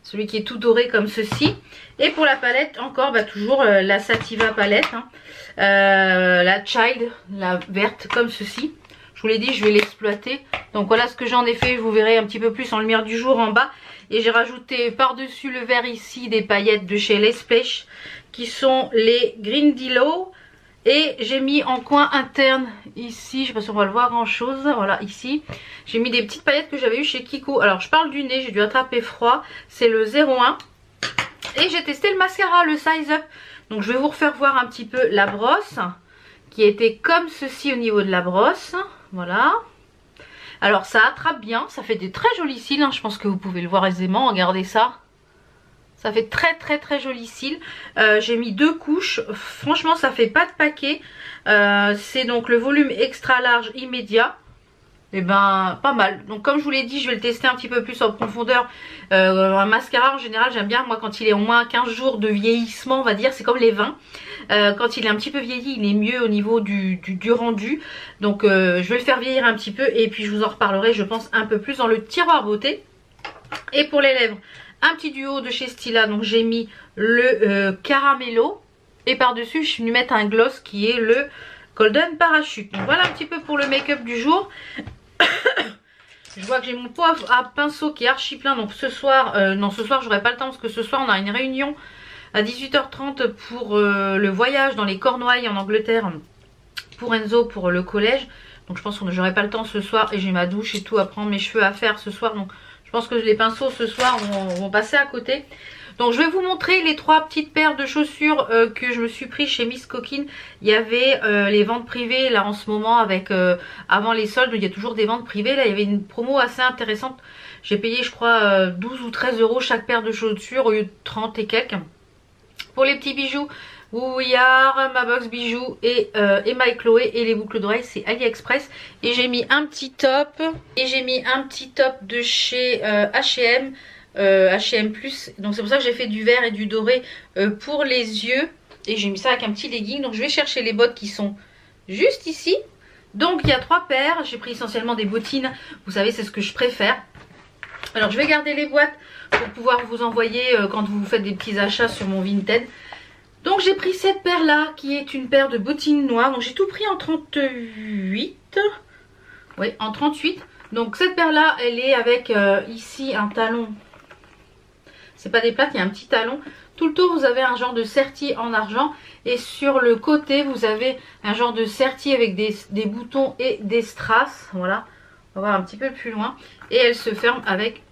Celui qui est tout doré comme ceci. Et pour la palette encore toujours la Sativa palette, hein. La Child, la verte comme ceci. Je vous l'ai dit, je vais l'exploiter. Donc voilà ce que j'en ai fait, vous verrez un petit peu plus en lumière du jour en bas. Et j'ai rajouté par-dessus le vert ici des paillettes de chez Les Splash qui sont les Green Dillo. Et j'ai mis en coin interne ici, je sais pas si on va le voir grand chose, voilà ici. J'ai mis des petites paillettes que j'avais eues chez Kiko. Alors je parle du nez, j'ai dû attraper froid, c'est le 01. Et j'ai testé le mascara, le Size Up. Donc je vais vous refaire voir un petit peu la brosse qui était comme ceci au niveau de la brosse. Voilà. Alors ça attrape bien, ça fait des très jolis cils, hein. Je pense que vous pouvez le voir aisément, regardez ça. Ça fait très très très jolis cils. J'ai mis 2 couches, franchement ça fait pas de paquet. C'est donc le volume extra large immédiat. Et ben pas mal. Donc comme je vous l'ai dit, je vais le tester un petit peu plus en profondeur. Un mascara en général j'aime bien, moi quand il est au moins 15 jours de vieillissement on va dire, c'est comme les vins. Quand il est un petit peu vieilli il est mieux au niveau du rendu. Donc je vais le faire vieillir un petit peu et puis je vous en reparlerai je pense un peu plus dans le tiroir beauté. Et pour les lèvres, un petit duo de chez Stila, donc j'ai mis le Caramello. Et par dessus je suis venue mettre un gloss qui est le Golden Parachute. Donc voilà un petit peu pour le make-up du jour. Je vois que j'ai mon pot à pinceau qui est archi plein. Donc ce soir, non ce soir j'aurai pas le temps parce que ce soir on a une réunion à 18h30 pour le voyage dans les Cornouailles en Angleterre pour Enzo pour le collège. Donc je pense que j'aurai pas le temps ce soir et j'ai ma douche et tout à prendre, mes cheveux à faire ce soir. Donc je pense que les pinceaux ce soir vont passer à côté. Donc je vais vous montrer les 3 petites paires de chaussures que je me suis pris chez Miss Coquine. Il y avait les ventes privées là en ce moment avec avant les soldes, il y a toujours des ventes privées. Là il y avait une promo assez intéressante. J'ai payé je crois 12 ou 13 € chaque paire de chaussures au lieu de 30 et quelques. Pour les petits bijoux, Wouillard, Ma Box Bijoux et Emma et Chloé, et les boucles d'oreilles c'est AliExpress. Et j'ai mis un petit top de chez H&M. H&M+, donc c'est pour ça que j'ai fait du vert et du doré pour les yeux. Et j'ai mis ça avec un petit legging. Donc je vais chercher les bottes qui sont juste ici. Donc il y a 3 paires, j'ai pris essentiellement des bottines. Vous savez c'est ce que je préfère. Alors je vais garder les boîtes pour pouvoir vous envoyer quand vous faites des petits achats sur mon Vinted. Donc j'ai pris cette paire là qui est une paire de bottines noires. Donc j'ai tout pris en 38. Oui en 38. Donc cette paire là elle est avec ici un talon. C'est pas des plaques, il y a un petit talon. Tout le tour vous avez un genre de sertie en argent. Et sur le côté vous avez un genre de sertie avec des boutons et des strass. Voilà. On va voir un petit peu plus loin. Et elle se ferme avec...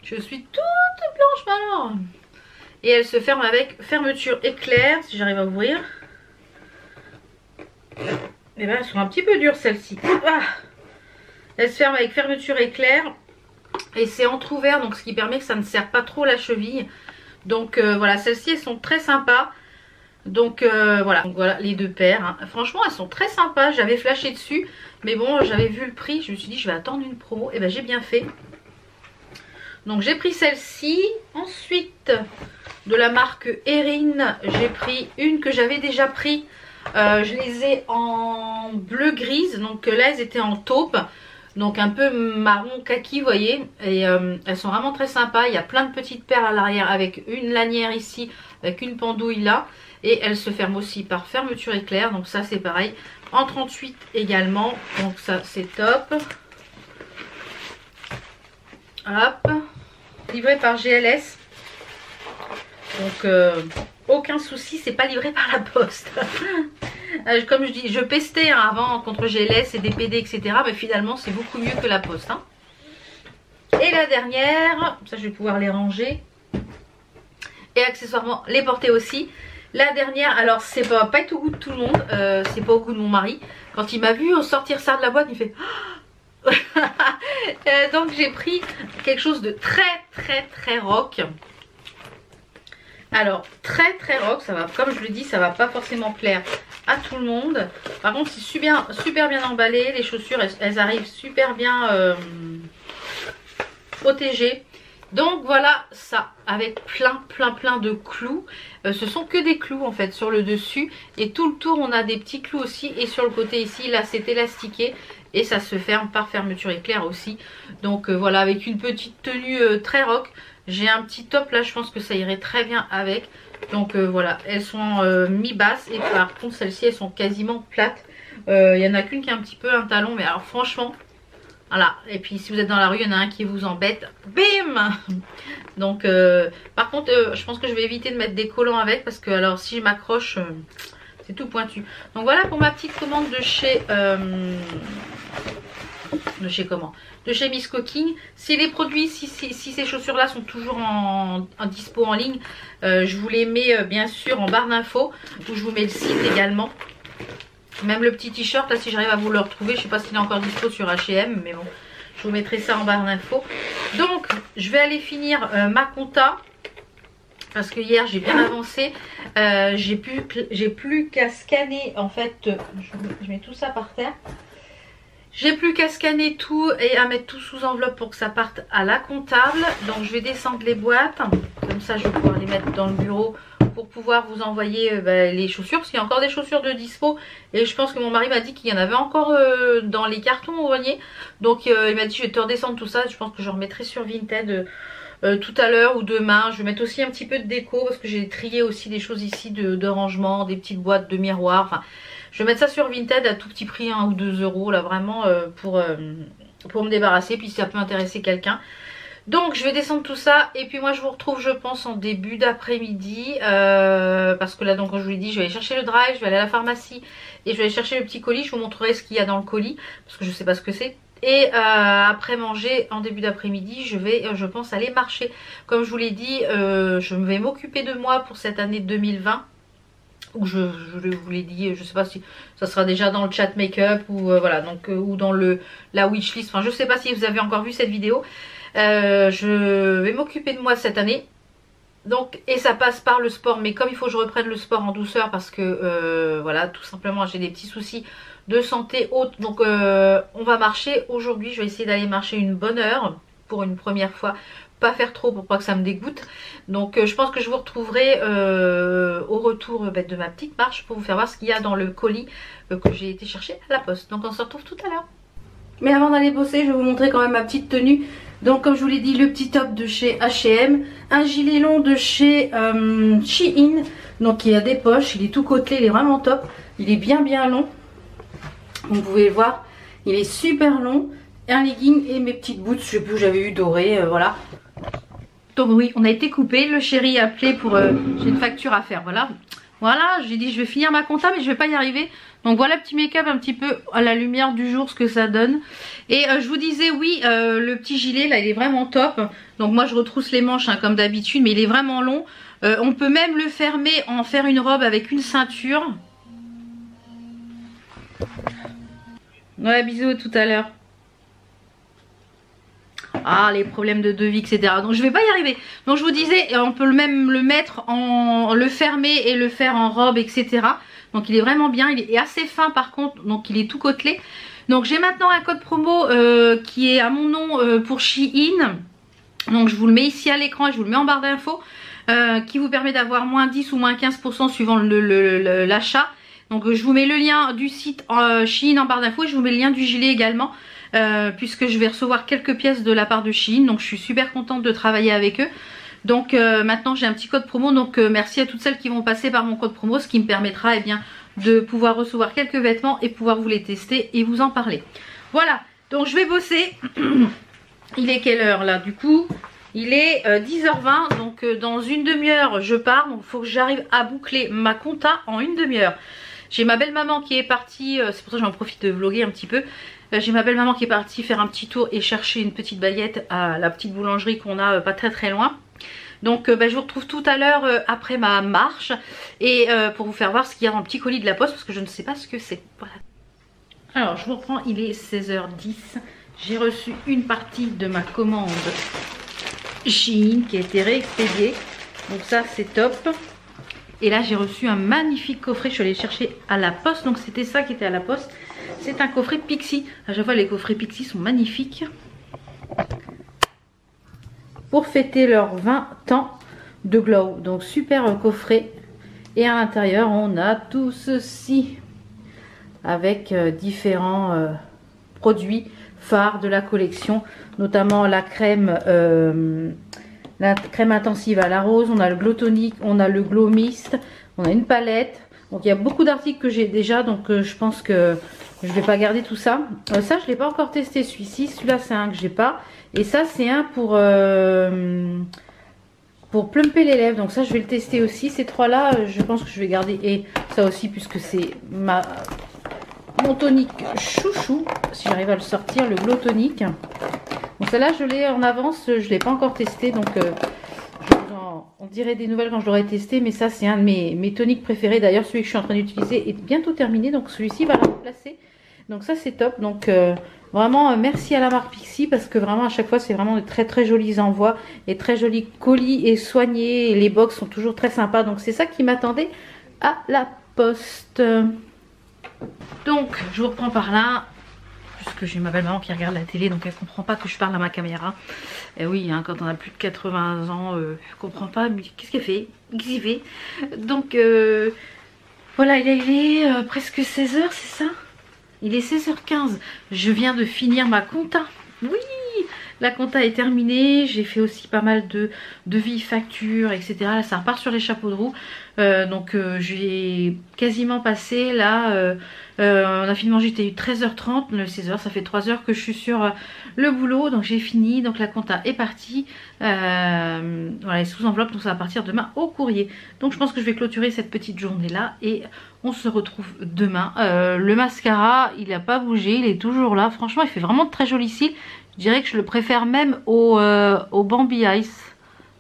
Je suis toute blanche maintenant. Et elle se ferme avec fermeture éclair. Si j'arrive à ouvrir. Et bien elles sont un petit peu dures celles-ci. Ah, elle se ferme avec fermeture éclair. Et c'est entrouvert, donc ce qui permet que ça ne serre pas trop la cheville. Donc voilà, celles-ci elles sont très sympas. Donc voilà. Donc voilà les 2 paires, hein. Franchement elles sont très sympas. J'avais flashé dessus, mais bon j'avais vu le prix. Je me suis dit je vais attendre une promo. Et ben j'ai bien fait. Donc j'ai pris celle-ci. Ensuite de la marque Erin, j'ai pris une que j'avais déjà pris. Je les ai en bleu grise. Donc là elles étaient en taupe. Donc un peu marron kaki vous voyez. Et elles sont vraiment très sympas. Il y a plein de petites perles à l'arrière avec une lanière ici, avec une pendouille là. Et elles se ferment aussi par fermeture éclair. Donc ça c'est pareil. En 38 également. Donc ça c'est top. Hop. Livré par GLS. Donc aucun souci, c'est pas livré par la poste. Comme je dis, je pestais hein, avant contre GLS et DPD etc. Mais finalement c'est beaucoup mieux que la poste. Hein. Et la dernière, ça je vais pouvoir les ranger. Et accessoirement les porter aussi. La dernière, alors c'est pas au goût de tout le monde. C'est pas au goût de mon mari. Quand il m'a vu sortir ça de la boîte, il fait... donc j'ai pris quelque chose de très rock. Alors très rock, ça va, comme je le dis, ça va pas forcément plaire à tout le monde. Par contre c'est super bien emballé. Les chaussures elles arrivent super bien protégées. Donc voilà ça, avec plein de clous. Ce sont que des clous en fait sur le dessus. Et tout le tour on a des petits clous aussi. Et sur le côté ici, là c'est élastiqué. Et ça se ferme par fermeture éclair aussi. Donc voilà, avec une petite tenue très rock. J'ai un petit top là, je pense que ça irait très bien avec. Donc voilà, elles sont mi-basses. Et par contre celles-ci elles sont quasiment plates. Il y en a qu'une qui a un petit peu un talon. Mais alors franchement, voilà. Et puis si vous êtes dans la rue, il y en a un qui vous embête. Bim. Donc par contre je pense que je vais éviter de mettre des collants avec. Parce que alors si je m'accroche... c'est tout pointu. Donc voilà pour ma petite commande de chez Miss Cooking. Si les produits, si ces chaussures là sont toujours en dispo en ligne, je vous les mets bien sûr en barre d'infos, où je vous mets le site également. Même le petit t-shirt là, si j'arrive à vous le retrouver, je sais pas s'il est encore dispo sur H&M, mais bon, je vous mettrai ça en barre d'infos. Donc je vais aller finir ma compta. Parce que hier j'ai bien avancé, j'ai plus qu'à scanner en fait, je mets tout ça par terre. J'ai plus qu'à scanner tout et à mettre tout sous enveloppe pour que ça parte à la comptable. Donc je vais descendre les boîtes, comme ça je vais pouvoir les mettre dans le bureau pour pouvoir vous envoyer les chaussures. Parce qu'il y a encore des chaussures de dispo et je pense que mon mari m'a dit qu'il y en avait encore dans les cartons au grenier. Donc il m'a dit je vais te redescendre tout ça, je pense que je remettrai sur Vinted. Tout à l'heure ou demain. Je vais mettre aussi un petit peu de déco parce que j'ai trié aussi des choses ici de rangement, des petites boîtes de miroirs. Enfin, je vais mettre ça sur Vinted à tout petit prix, 1 ou 2 euros là vraiment pour me débarrasser. Puis ça peut intéresser quelqu'un. Donc je vais descendre tout ça et puis moi je vous retrouve je pense en début d'après-midi parce que là donc comme je vous l'ai dit je vais aller chercher le drive, je vais aller à la pharmacie et je vais aller chercher le petit colis. Je vous montrerai ce qu'il y a dans le colis parce que je sais pas ce que c'est. Et après manger en début d'après-midi, je vais, je pense, aller marcher. Comme je vous l'ai dit, je vais m'occuper de moi pour cette année 2020. Ou je vous l'ai dit, je sais pas si ça sera déjà dans le chat make-up ou voilà, donc ou dans la wishlist. Enfin, je sais pas si vous avez encore vu cette vidéo. Je vais m'occuper de moi cette année. Donc, et ça passe par le sport. Mais comme il faut que je reprenne le sport en douceur parce que voilà, tout simplement, j'ai des petits soucis de santé haute. Donc on va marcher aujourd'hui. Je vais essayer d'aller marcher une bonne heure pour une première fois, pas faire trop pour pas que ça me dégoûte. Donc je pense que je vous retrouverai au retour de ma petite marche pour vous faire voir ce qu'il y a dans le colis que j'ai été chercher à la poste. Donc on se retrouve tout à l'heure. Mais avant d'aller bosser, je vais vous montrer quand même ma petite tenue. Donc comme je vous l'ai dit, le petit top de chez H&M, un gilet long de chez Shein. Donc il y a des poches, il est tout côtelé, il est vraiment top. Il est bien long. Vous pouvez le voir, il est super long. Un legging et mes petites boots, je sais plus où j'avais eu doré, voilà. Donc oui, on a été coupé. Le chéri a appelé pour... j'ai une facture à faire, voilà. Voilà, j'ai dit je vais finir ma compta mais je vais pas y arriver. Donc voilà, petit make-up un petit peu à la lumière du jour, ce que ça donne. Et je vous disais oui, le petit gilet là il est vraiment top. Donc moi je retrousse les manches hein, comme d'habitude, mais il est vraiment long. On peut même le fermer, en faire une robe avec une ceinture. Ouais, bisous, tout à l'heure. Ah, les problèmes de devis, etc. Donc je vais pas y arriver. Donc je vous disais, on peut même le mettre le fermer et le faire en robe, etc. Donc il est vraiment bien. Il est assez fin par contre, donc il est tout côtelé. Donc j'ai maintenant un code promo qui est à mon nom pour Shein. Donc je vous le mets ici à l'écran et je vous le mets en barre d'infos. Qui vous permet d'avoir moins 10 ou moins 15% suivant l'achat. Donc je vous mets le lien du site Shein en barre d'infos et je vous mets le lien du gilet également puisque je vais recevoir quelques pièces de la part de Shein. Donc je suis super contente de travailler avec eux. Donc maintenant j'ai un petit code promo, donc merci à toutes celles qui vont passer par mon code promo, ce qui me permettra de pouvoir recevoir quelques vêtements et pouvoir vous les tester et vous en parler. Voilà, donc je vais bosser. Il est quelle heure là du coup? Il est 10h20, donc dans une demi-heure je pars, donc il faut que j'arrive à boucler ma compta en une demi-heure. J'ai ma belle maman qui est partie, c'est pour ça que j'en profite de vlogger un petit peu. J'ai ma belle maman qui est partie faire un petit tour et chercher une petite baguette à la petite boulangerie qu'on a pas très loin. Donc je vous retrouve tout à l'heure après ma marche et pour vous faire voir ce qu'il y a dans le petit colis de la poste parce que je ne sais pas ce que c'est. Voilà. Alors je vous reprends, il est 16h10. J'ai reçu une partie de ma commande Shein qui a été réexpédiée. Donc ça c'est top. Et là j'ai reçu un magnifique coffret, je suis allée le chercher à la poste, donc c'était ça qui était à la poste. C'est un coffret Pixi. À chaque fois les coffrets Pixi sont magnifiques. Pour fêter leurs 20 ans de Glow. Donc super coffret. Et à l'intérieur on a tout ceci. Avec différents produits phares de la collection. Notamment la crème intensive à la rose. On a le Glow Tonic, on a le Glow Mist. On a une palette. Donc il y a beaucoup d'articles que j'ai déjà. Donc je pense que je vais pas garder tout ça. Ça je l'ai pas encore testé celui-ci. Celui-là c'est un que j'ai pas. Et ça c'est un pour plumper les lèvres. Donc ça je vais le tester aussi. Ces trois là je pense que je vais garder. Et ça aussi puisque c'est mon tonique chouchou. Si j'arrive à le sortir, le Glow Tonic. Bon celle-là je l'ai en avance. Je l'ai pas encore testé. Donc on dirait des nouvelles quand je l'aurai testé. Mais ça c'est un de mes toniques préférés. D'ailleurs celui que je suis en train d'utiliser est bientôt terminé. Donc celui-ci va le remplacer. Donc ça c'est top. Donc vraiment merci à la marque Pixi parce que vraiment à chaque fois c'est vraiment de très très jolis envois et très jolis colis et soignés. Et les box sont toujours très sympas. Donc c'est ça qui m'attendait à la poste. Donc je vous reprends par là. Puisque j'ai ma belle-maman qui regarde la télé, donc elle comprend pas que je parle à ma caméra. Et oui, hein, quand on a plus de 80 ans, elle comprend pas, mais qu'est-ce qu'elle fait? Qu'est-ce qu'il fait? Donc voilà, il est presque 16 h, c'est ça? Il est 16h15. Je viens de finir ma compta. Oui, la compta est terminée. J'ai fait aussi pas mal de devis, factures, etc. Là, ça repart sur les chapeaux de roue. Donc j'ai quasiment passé là. On a fini de manger, j'étais 13h30, le 16h, ça fait 3 h que je suis sur le boulot. Donc j'ai fini, donc la compta est partie. Voilà, elle est sous enveloppe, donc ça va partir demain au courrier. Donc je pense que je vais clôturer cette petite journée là et on se retrouve demain. Le mascara, il n'a pas bougé, il est toujours là. Franchement, il fait vraiment de très jolis cils. Je dirais que je le préfère même au Bambi Ice.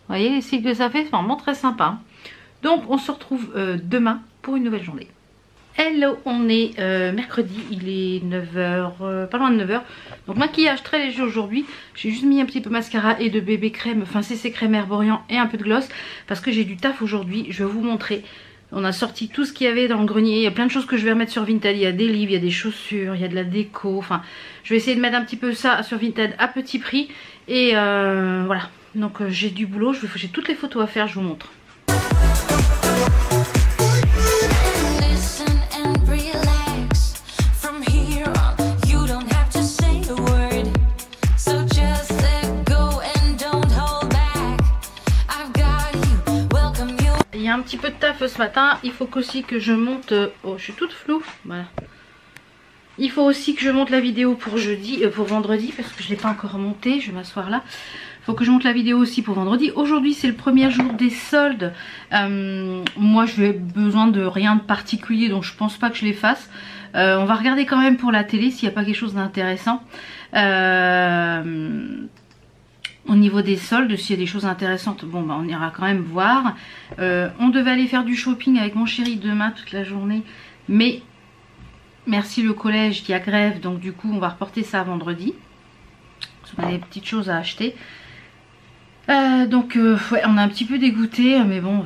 Vous voyez les cils que ça fait, c'est vraiment très sympa. Donc on se retrouve demain pour une nouvelle journée. Hello, on est mercredi, il est 9 h, pas loin de 9 h. Donc maquillage très léger aujourd'hui. J'ai juste mis un petit peu mascara et de bébé crème, enfin CC crème Herborian et un peu de gloss. Parce que j'ai du taf aujourd'hui, je vais vous montrer. On a sorti tout ce qu'il y avait dans le grenier. Il y a plein de choses que je vais remettre sur Vinted. Il y a des livres, il y a des chaussures, il y a de la déco. Enfin, je vais essayer de mettre un petit peu ça sur Vinted à petit prix. Et voilà. Donc j'ai du boulot. J'ai toutes les photos à faire, je vous montre. Il y a un petit peu de taf ce matin. Il faut aussi que je monte... Oh, je suis toute floue. Voilà. Il faut aussi que je monte la vidéo pour jeudi, pour vendredi, parce que je ne l'ai pas encore montée. Je vais m'asseoir là. Il faut que je monte la vidéo aussi pour vendredi. Aujourd'hui, c'est le premier jour des soldes. Moi, je n'ai besoin de rien de particulier, donc je pense pas que je les fasse. On va regarder quand même pour la télé s'il n'y a pas quelque chose d'intéressant. Au niveau des soldes, s'il y a des choses intéressantes, bon bah on ira quand même voir. On devait aller faire du shopping avec mon chéri demain toute la journée, mais merci le collège, il y a grève, donc du coup on va reporter ça à vendredi. On a des petites choses à acheter. Donc ouais, on est un petit peu dégoûté, mais bon.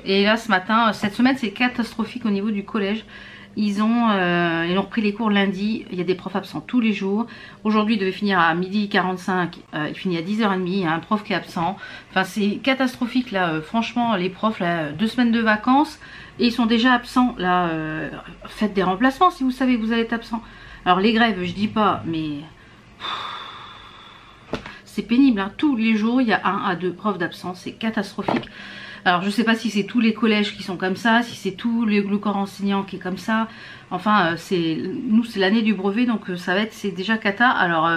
Et là ce matin, cette semaine c'est catastrophique au niveau du collège. Ils ont repris les cours lundi. Il y a des profs absents tous les jours. Aujourd'hui il devait finir à 12h45. Il finit à 10h30. Il y a un prof qui est absent. Enfin c'est catastrophique là. Franchement les profs là, 2 semaines de vacances. Et ils sont déjà absents là. Faites des remplacements si vous savez que vous allez être absent. Alors les grèves je dis pas mais... C'est pénible hein. Tous les jours il y a 1 à 2 profs d'absence. C'est catastrophique. Alors je sais pas si c'est tous les collèges qui sont comme ça, si c'est tout le corps enseignant qui est comme ça. Enfin nous c'est l'année du brevet, donc ça va être, c'est déjà cata. Alors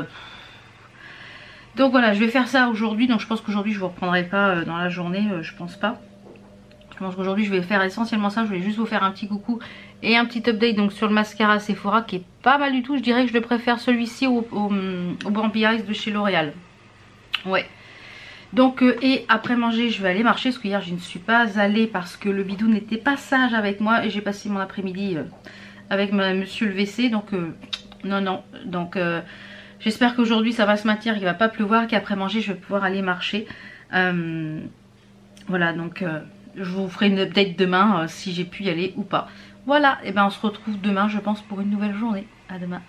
donc voilà, je vais faire ça aujourd'hui. Donc je pense qu'aujourd'hui je vous reprendrai pas dans la journée, je pense pas. Je pense qu'aujourd'hui je vais faire essentiellement ça. Je vais juste vous faire un petit coucou et un petit update donc sur le mascara Sephora qui est pas mal du tout. Je dirais que je le préfère celui-ci au Bambi Ice de chez L'Oréal. Ouais. Donc et après manger je vais aller marcher parce que hier je ne suis pas allée parce que le bidou n'était pas sage avec moi et j'ai passé mon après-midi avec monsieur le WC, donc non. Donc j'espère qu'aujourd'hui ça va se maintenir, qu'il va pas pleuvoir, qu'après manger je vais pouvoir aller marcher. Voilà, donc je vous ferai une update demain si j'ai pu y aller ou pas. Voilà, et ben on se retrouve demain je pense pour une nouvelle journée. À demain.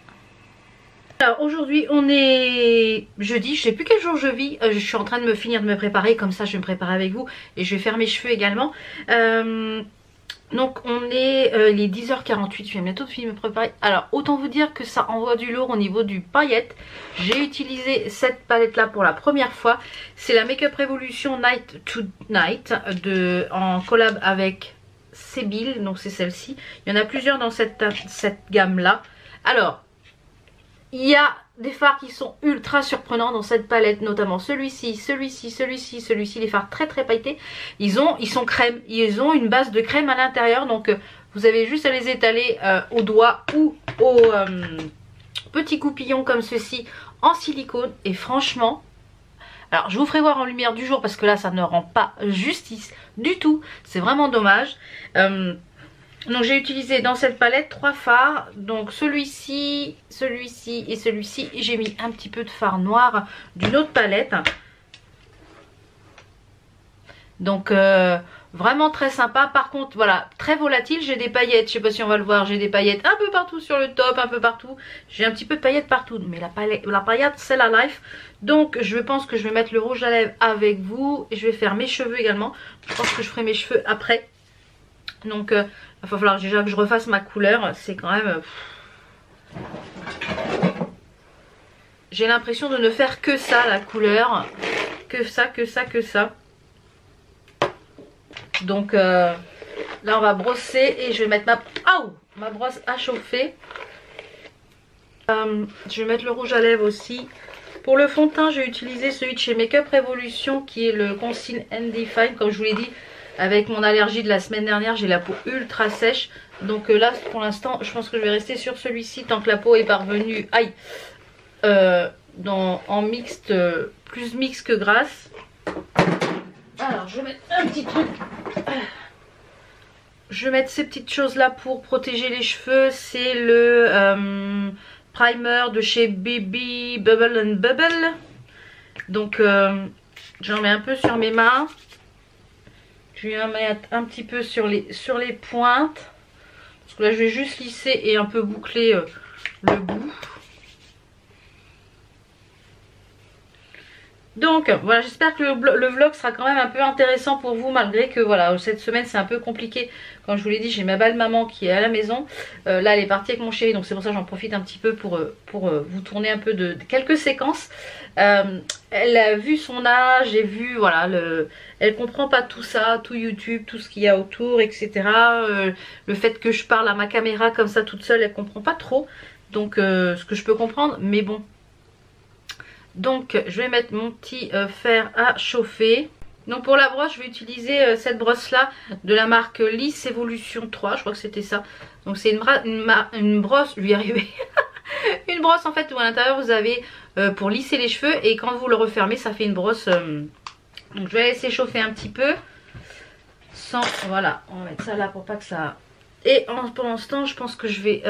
Alors aujourd'hui on est jeudi, je sais plus quel jour je vis, je suis en train de finir de me préparer, comme ça je vais me préparer avec vous et je vais faire mes cheveux également. Donc on est les 10h48, je viens bientôt de finir de me préparer. Alors autant vous dire que ça envoie du lourd au niveau du paillette. J'ai utilisé cette palette là pour la première fois. C'est la Makeup Revolution Night to Night en collab avec Sébille, donc c'est celle-ci. Il y en a plusieurs dans cette gamme là. Alors il y a des fards qui sont ultra surprenants dans cette palette, notamment celui-ci, celui-ci, les fards très très pailletés. Ils sont crème, ils ont une base de crème à l'intérieur, donc vous avez juste à les étaler au doigt ou au petit coupillon comme ceci en silicone. Et franchement, alors je vous ferai voir en lumière du jour parce que là ça ne rend pas justice du tout, c'est vraiment dommage. Donc j'ai utilisé dans cette palette 3 fards, donc celui-ci, celui-ci et celui-ci. J'ai mis un petit peu de fard noir d'une autre palette. Donc vraiment très sympa. Par contre voilà, très volatile, j'ai des paillettes, je sais pas si on va le voir, j'ai des paillettes un peu partout sur le top, un peu partout. J'ai un petit peu de paillettes partout, mais la paillette c'est la life. Donc je pense que je vais mettre le rouge à lèvres avec vous et je vais faire mes cheveux également. Je pense que je ferai mes cheveux après. Donc il va falloir déjà que je refasse ma couleur. C'est quand même... J'ai l'impression de ne faire que ça, la couleur. Que ça, que ça, que ça. Donc là on va brosser et je vais mettre ma brosse à chauffer. Je vais mettre le rouge à lèvres aussi. Pour le fond de teint, j'ai utilisé celui de chez Makeup Revolution qui est le Conceal and Define. Comme je vous l'ai dit, avec mon allergie de la semaine dernière, j'ai la peau ultra sèche. Donc là, pour l'instant, je pense que je vais rester sur celui-ci tant que la peau est parvenue en mixte, plus mix que grasse. Alors, je vais mettre un petit truc. Je vais mettre ces petites choses là pour protéger les cheveux. C'est le primer de chez Baby Bubble and Bubble. Donc, j'en mets un peu sur mes mains. Je vais en mettre un petit peu sur les pointes. Parce que là je vais juste lisser et un peu boucler le bout. Donc voilà, j'espère que le vlog sera quand même un peu intéressant pour vous. Malgré que voilà, cette semaine c'est un peu compliqué. Comme je vous l'ai dit, j'ai ma belle maman qui est à la maison. Là elle est partie avec mon chéri, donc c'est pour ça que j'en profite un petit peu pour vous tourner un peu de quelques séquences. Elle a vu son âge et vu voilà, elle comprend pas tout ça, tout YouTube, tout ce qu'il y a autour, etc. Le fait que je parle à ma caméra comme ça toute seule, elle comprend pas trop. Donc ce que je peux comprendre, mais bon. Donc je vais mettre mon petit fer à chauffer. Donc pour la brosse, je vais utiliser cette brosse là de la marque Liss Evolution 3, je crois que c'était ça. Donc c'est une brosse, je vais y arriver. Une brosse en fait où à l'intérieur vous avez pour lisser les cheveux et quand vous le refermez ça fait une brosse. Donc je vais laisser chauffer un petit peu. Voilà, on va mettre ça là pour pas que ça... Et pendant ce temps je pense que je vais...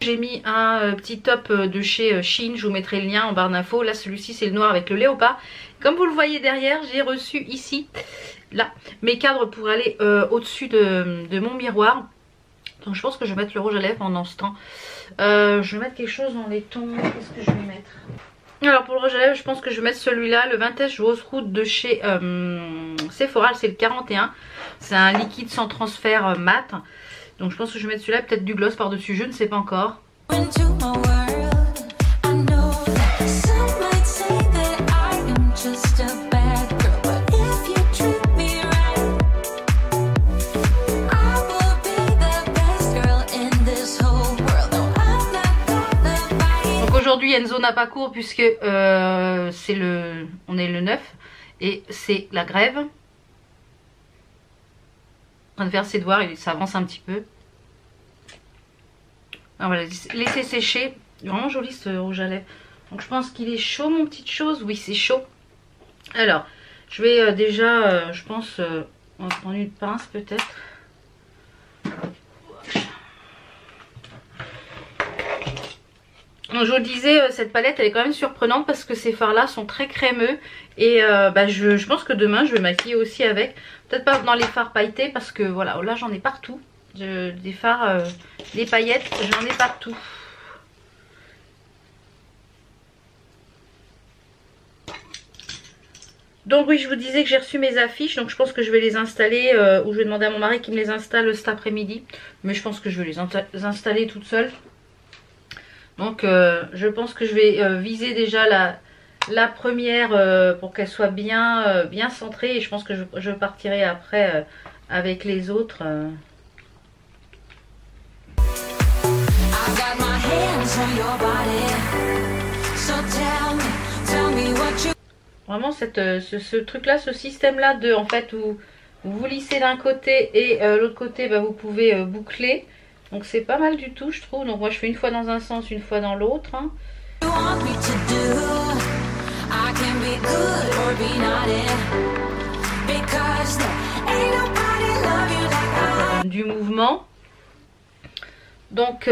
J'ai mis un petit top de chez Shein, je vous mettrai le lien en barre d'infos. Là celui-ci c'est le noir avec le léopard. Comme vous le voyez derrière, j'ai reçu ici, là, mes cadres pour aller au-dessus de mon miroir. Donc je pense que je vais mettre le rouge à lèvres pendant ce temps. Je vais mettre quelque chose dans les tons, qu'est-ce que je vais mettre? Alors pour le rouge à lèvres je pense que je vais mettre celui-là, le Vintage Rose Root de chez Sephora, c'est le 41. C'est un liquide sans transfert mat. Donc je pense que je vais mettre celui-là, peut-être du gloss par-dessus, je ne sais pas encore. Donc aujourd'hui Enzo n'a pas cours puisque on est le 9 et c'est la grève. En train de faire ses devoirs, il s'avance un petit peu. Alors voilà, laisser sécher. Vraiment joli ce rouge à lèvres. Donc je pense qu'il est chaud mon petite chose. Oui c'est chaud. Alors je vais déjà je pense on va prendre une pince peut-être. Donc, je vous le disais, cette palette elle est quand même surprenante parce que ces fards là sont très crémeux. Et je pense que demain je vais maquiller aussi avec. Peut-être pas dans les fards pailletés parce que voilà, là j'en ai partout. Des fards, des paillettes, j'en ai partout. Donc oui, je vous disais que j'ai reçu mes affiches, donc je pense que je vais les installer, ou je vais demander à mon mari qui me les installe cet après-midi. Mais je pense que je vais les installer toute seule. Donc je pense que je vais viser déjà la première pour qu'elle soit bien, bien centrée. Et je pense que je partirai après avec les autres. Vraiment ce truc là, ce système là de en fait où vous lissez d'un côté et l'autre côté vous pouvez boucler. Donc c'est pas mal du tout je trouve. Donc moi je fais une fois dans un sens, une fois dans l'autre. Hein. Du mouvement. Donc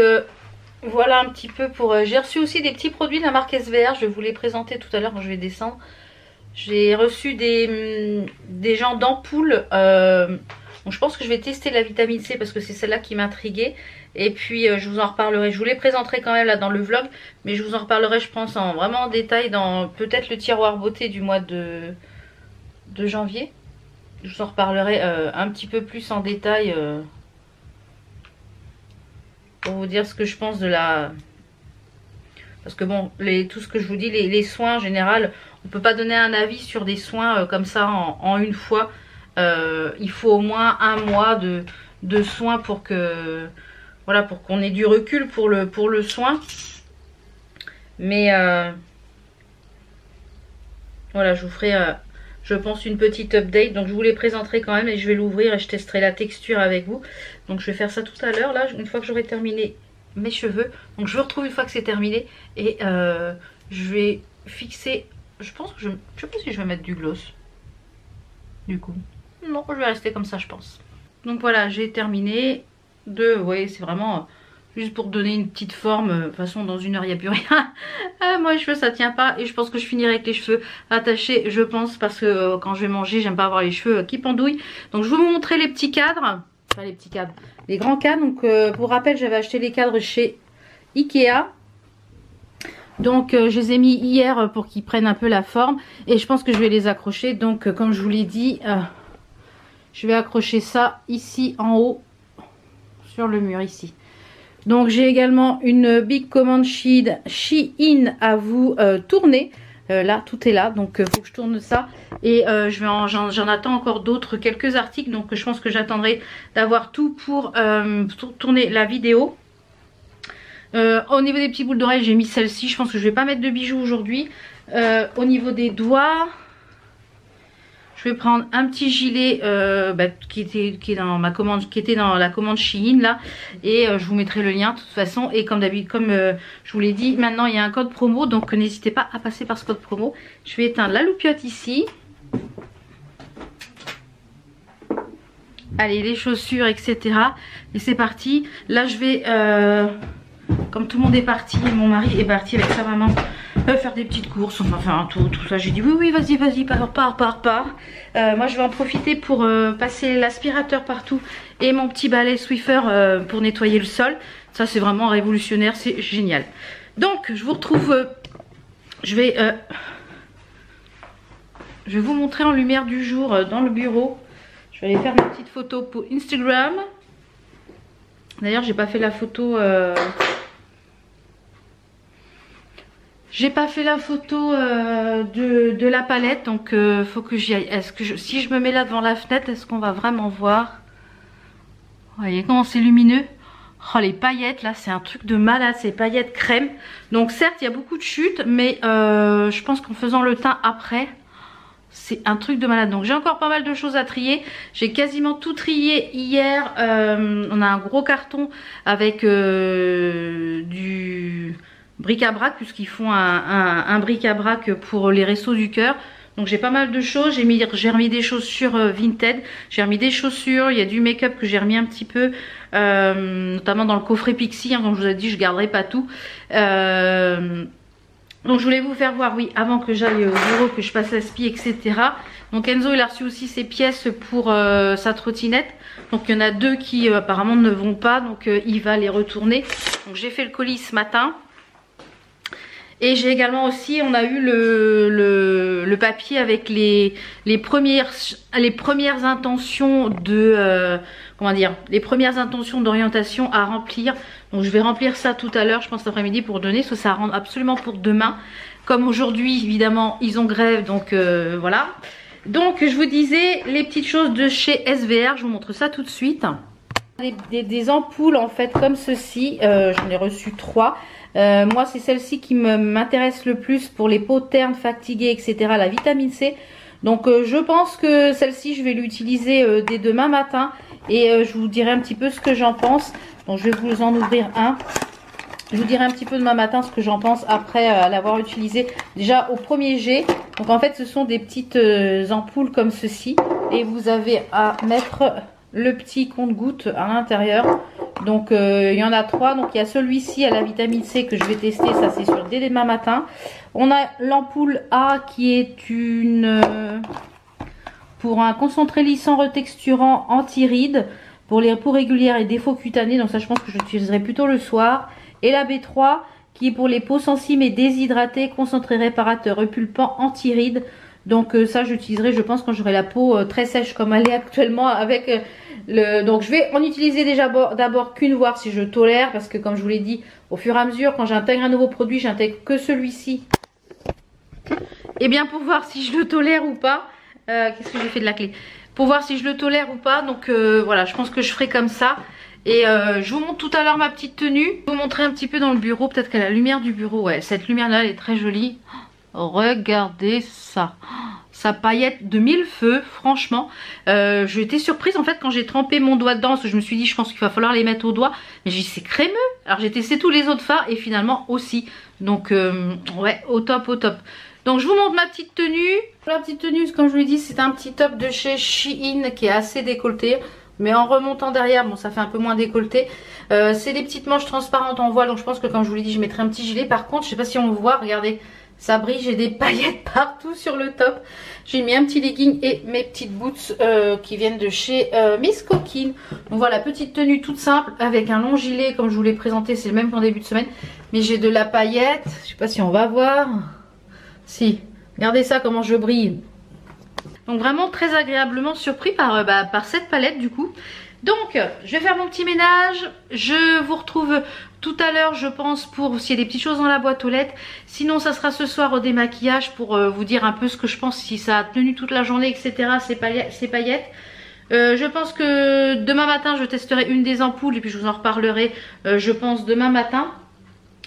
voilà un petit peu pour... j'ai reçu aussi des petits produits de la marque SVR. Je vais vous les présenter tout à l'heure quand je vais descendre. J'ai reçu des genres d'ampoules. Donc je pense que je vais tester la vitamine C parce que c'est celle-là qui m'intriguait. Et puis je vous en reparlerai. Je vous les présenterai quand même là dans le vlog. Mais je vous en reparlerai je pense vraiment en détail dans peut-être le tiroir beauté du mois de janvier. Je vous en reparlerai un petit peu plus en détail. Pour vous dire ce que je pense de la... Parce que bon, tout ce que je vous dis, les soins en général, on ne peut pas donner un avis sur des soins comme ça en une fois. Il faut au moins un mois de soins pour que... Voilà, pour qu'on ait du recul pour le soin. Mais voilà, je vous ferai, je pense, une petite update. Donc je vous les présenterai quand même et je vais l'ouvrir et je testerai la texture avec vous. Donc je vais faire ça tout à l'heure, là, une fois que j'aurai terminé mes cheveux. Donc je vous retrouve une fois que c'est terminé. Et je vais fixer... Je pense que je sais pas si je vais mettre du gloss. Du coup. Non, je vais rester comme ça, je pense. Donc voilà, j'ai terminé. Vous voyez, c'est vraiment juste pour donner une petite forme. De toute façon, dans une heure, il n'y a plus rien. Moi, les cheveux, ça tient pas. Et je pense que je finirai avec les cheveux attachés, je pense. Parce que quand je vais manger, j'aime pas avoir les cheveux qui pendouillent. Donc, je vais vous montrer les petits cadres. Enfin, les petits cadres. Les grands cadres. Donc, pour rappel, j'avais acheté les cadres chez Ikea. Donc, je les ai mis hier pour qu'ils prennent un peu la forme. Et je pense que je vais les accrocher. Donc, comme je vous l'ai dit, je vais accrocher ça ici en haut. Sur le mur ici. Donc j'ai également une Big Command Shein à vous tourner. Là tout est là, donc faut que je tourne ça. Et j'en attends encore d'autres, quelques articles. Donc je pense que j'attendrai d'avoir tout pour tourner la vidéo. Au niveau des petits boules d'oreilles, j'ai mis celle-ci. Je pense que je vais pas mettre de bijoux aujourd'hui. Au niveau des doigts, je vais prendre un petit gilet qui était dans la commande Shein là. Et je vous mettrai le lien de toute façon. Et comme d'habitude, comme je vous l'ai dit, maintenant il y a un code promo. Donc n'hésitez pas à passer par ce code promo. Je vais éteindre la loupiote ici. Allez, les chaussures, etc. Et c'est parti. Là je vais... comme tout le monde est parti, mon mari est parti avec sa maman faire des petites courses, on va faire un tour, tout ça. J'ai dit oui, vas-y, pars. Moi, je vais en profiter pour passer l'aspirateur partout et mon petit balai Swiffer pour nettoyer le sol. Ça, c'est vraiment révolutionnaire, c'est génial. Donc, je vous retrouve, je vais vous montrer en lumière du jour dans le bureau. Je vais aller faire une petite photo pour Instagram. D'ailleurs, j'ai pas fait la photo... J'ai pas fait la photo de la palette, donc faut que j'y aille. Si je me mets là devant la fenêtre, est-ce qu'on va vraiment voir? Vous voyez comment c'est lumineux? Oh, les paillettes là, c'est un truc de malade, ces paillettes crème. Donc certes, il y a beaucoup de chutes, mais je pense qu'en faisant le teint après, c'est un truc de malade. Donc j'ai encore pas mal de choses à trier. J'ai quasiment tout trié hier. On a un gros carton avec du... bric-à-brac, puisqu'ils font un bric-à-brac pour les Restos du Cœur. Donc j'ai pas mal de choses, j'ai remis des chaussures Vinted, j'ai remis des chaussures, il y a du make-up que j'ai remis un petit peu, notamment dans le coffret Pixi, hein, comme je vous ai dit, je garderai pas tout. Donc je voulais vous faire voir, oui, avant que j'aille au bureau, que je passe la spie, etc. Donc Enzo il a reçu aussi ses pièces pour sa trottinette. Donc il y en a 2 qui apparemment ne vont pas, donc il va les retourner. Donc j'ai fait le colis ce matin. Et j'ai également aussi, on a eu le papier avec les premières intentions de, comment dire, les premières intentions d'orientation à remplir. Donc je vais remplir ça tout à l'heure, je pense cet après-midi pour donner, parce que ça rentre absolument pour demain. Comme aujourd'hui, évidemment, ils ont grève, donc voilà. Donc je vous disais, les petites choses de chez SVR, je vous montre ça tout de suite. Des ampoules en fait comme ceci, j'en ai reçu 3. Moi c'est celle-ci qui m'intéresse le plus pour les peaux ternes, fatiguées, etc. La vitamine C. Donc je pense que celle-ci je vais l'utiliser dès demain matin. Et je vous dirai un petit peu ce que j'en pense. Donc je vais vous en ouvrir un. Je vous dirai un petit peu demain matin ce que j'en pense après l'avoir utilisé déjà au premier jet. Donc en fait ce sont des petites ampoules comme ceci. Et vous avez à mettre le petit compte-gouttes à l'intérieur. Donc il y en a 3. Donc il y a celui-ci à la vitamine C que je vais tester. Ça c'est sûr dès demain matin. On a l'ampoule A qui est une pour un concentré lissant retexturant anti-rides pour les peaux régulières et défauts cutanés. Donc ça je pense que j'utiliserai plutôt le soir. Et la B3 qui est pour les peaux sensibles et déshydratées, concentré réparateur repulpant anti-rides. Donc ça j'utiliserai je pense quand j'aurai la peau très sèche comme elle est actuellement avec le... Donc je vais en utiliser déjà d'abord qu'une, voir si je tolère, parce que comme je vous l'ai dit, au fur et à mesure quand j'intègre un nouveau produit, j'intègre que celui-ci. Et bien pour voir si je le tolère ou pas. Qu'est-ce que j'ai fait de la clé? Pour voir si je le tolère ou pas. Donc voilà, je pense que je ferai comme ça. Et je vous montre tout à l'heure ma petite tenue. Je vais vous montrer un petit peu dans le bureau, peut-être qu'à la lumière du bureau. Ouais, cette lumière là elle est très jolie. Regardez ça. Sa paillette de 1000 feux, franchement. J'ai été surprise en fait quand j'ai trempé mon doigt dedans, parce que je me suis dit je pense qu'il va falloir les mettre au doigt. Mais j'ai dit c'est crémeux. Alors j'ai testé tous les autres fards et finalement aussi. Donc ouais, au top, au top. Donc je vous montre ma petite tenue. La petite tenue, comme je vous l'ai dit, c'est un petit top de chez Shein qui est assez décolleté. Mais en remontant derrière, bon ça fait un peu moins décolleté. C'est des petites manches transparentes en voile. Donc je pense que comme je vous l'ai dit, je mettrai un petit gilet. Par contre, je sais pas si on le voit, regardez. Ça brille, j'ai des paillettes partout sur le top. J'ai mis un petit legging et mes petites boots qui viennent de chez Miss Coquine. Donc voilà, petite tenue toute simple avec un long gilet comme je vous l'ai présenté. C'est le même qu'en début de semaine. Mais j'ai de la paillette. Je sais pas si on va voir. Si, regardez ça comment je brille. Donc vraiment très agréablement surpris par cette palette du coup. Donc je vais faire mon petit ménage. Je vous retrouve tout à l'heure je pense pour s'il y a des petites choses dans la boîte aux lettres. Sinon ça sera ce soir au démaquillage pour vous dire un peu ce que je pense, si ça a tenu toute la journée, etc. Ces paillettes. Je pense que demain matin je testerai une des ampoules et puis je vous en reparlerai je pense demain matin.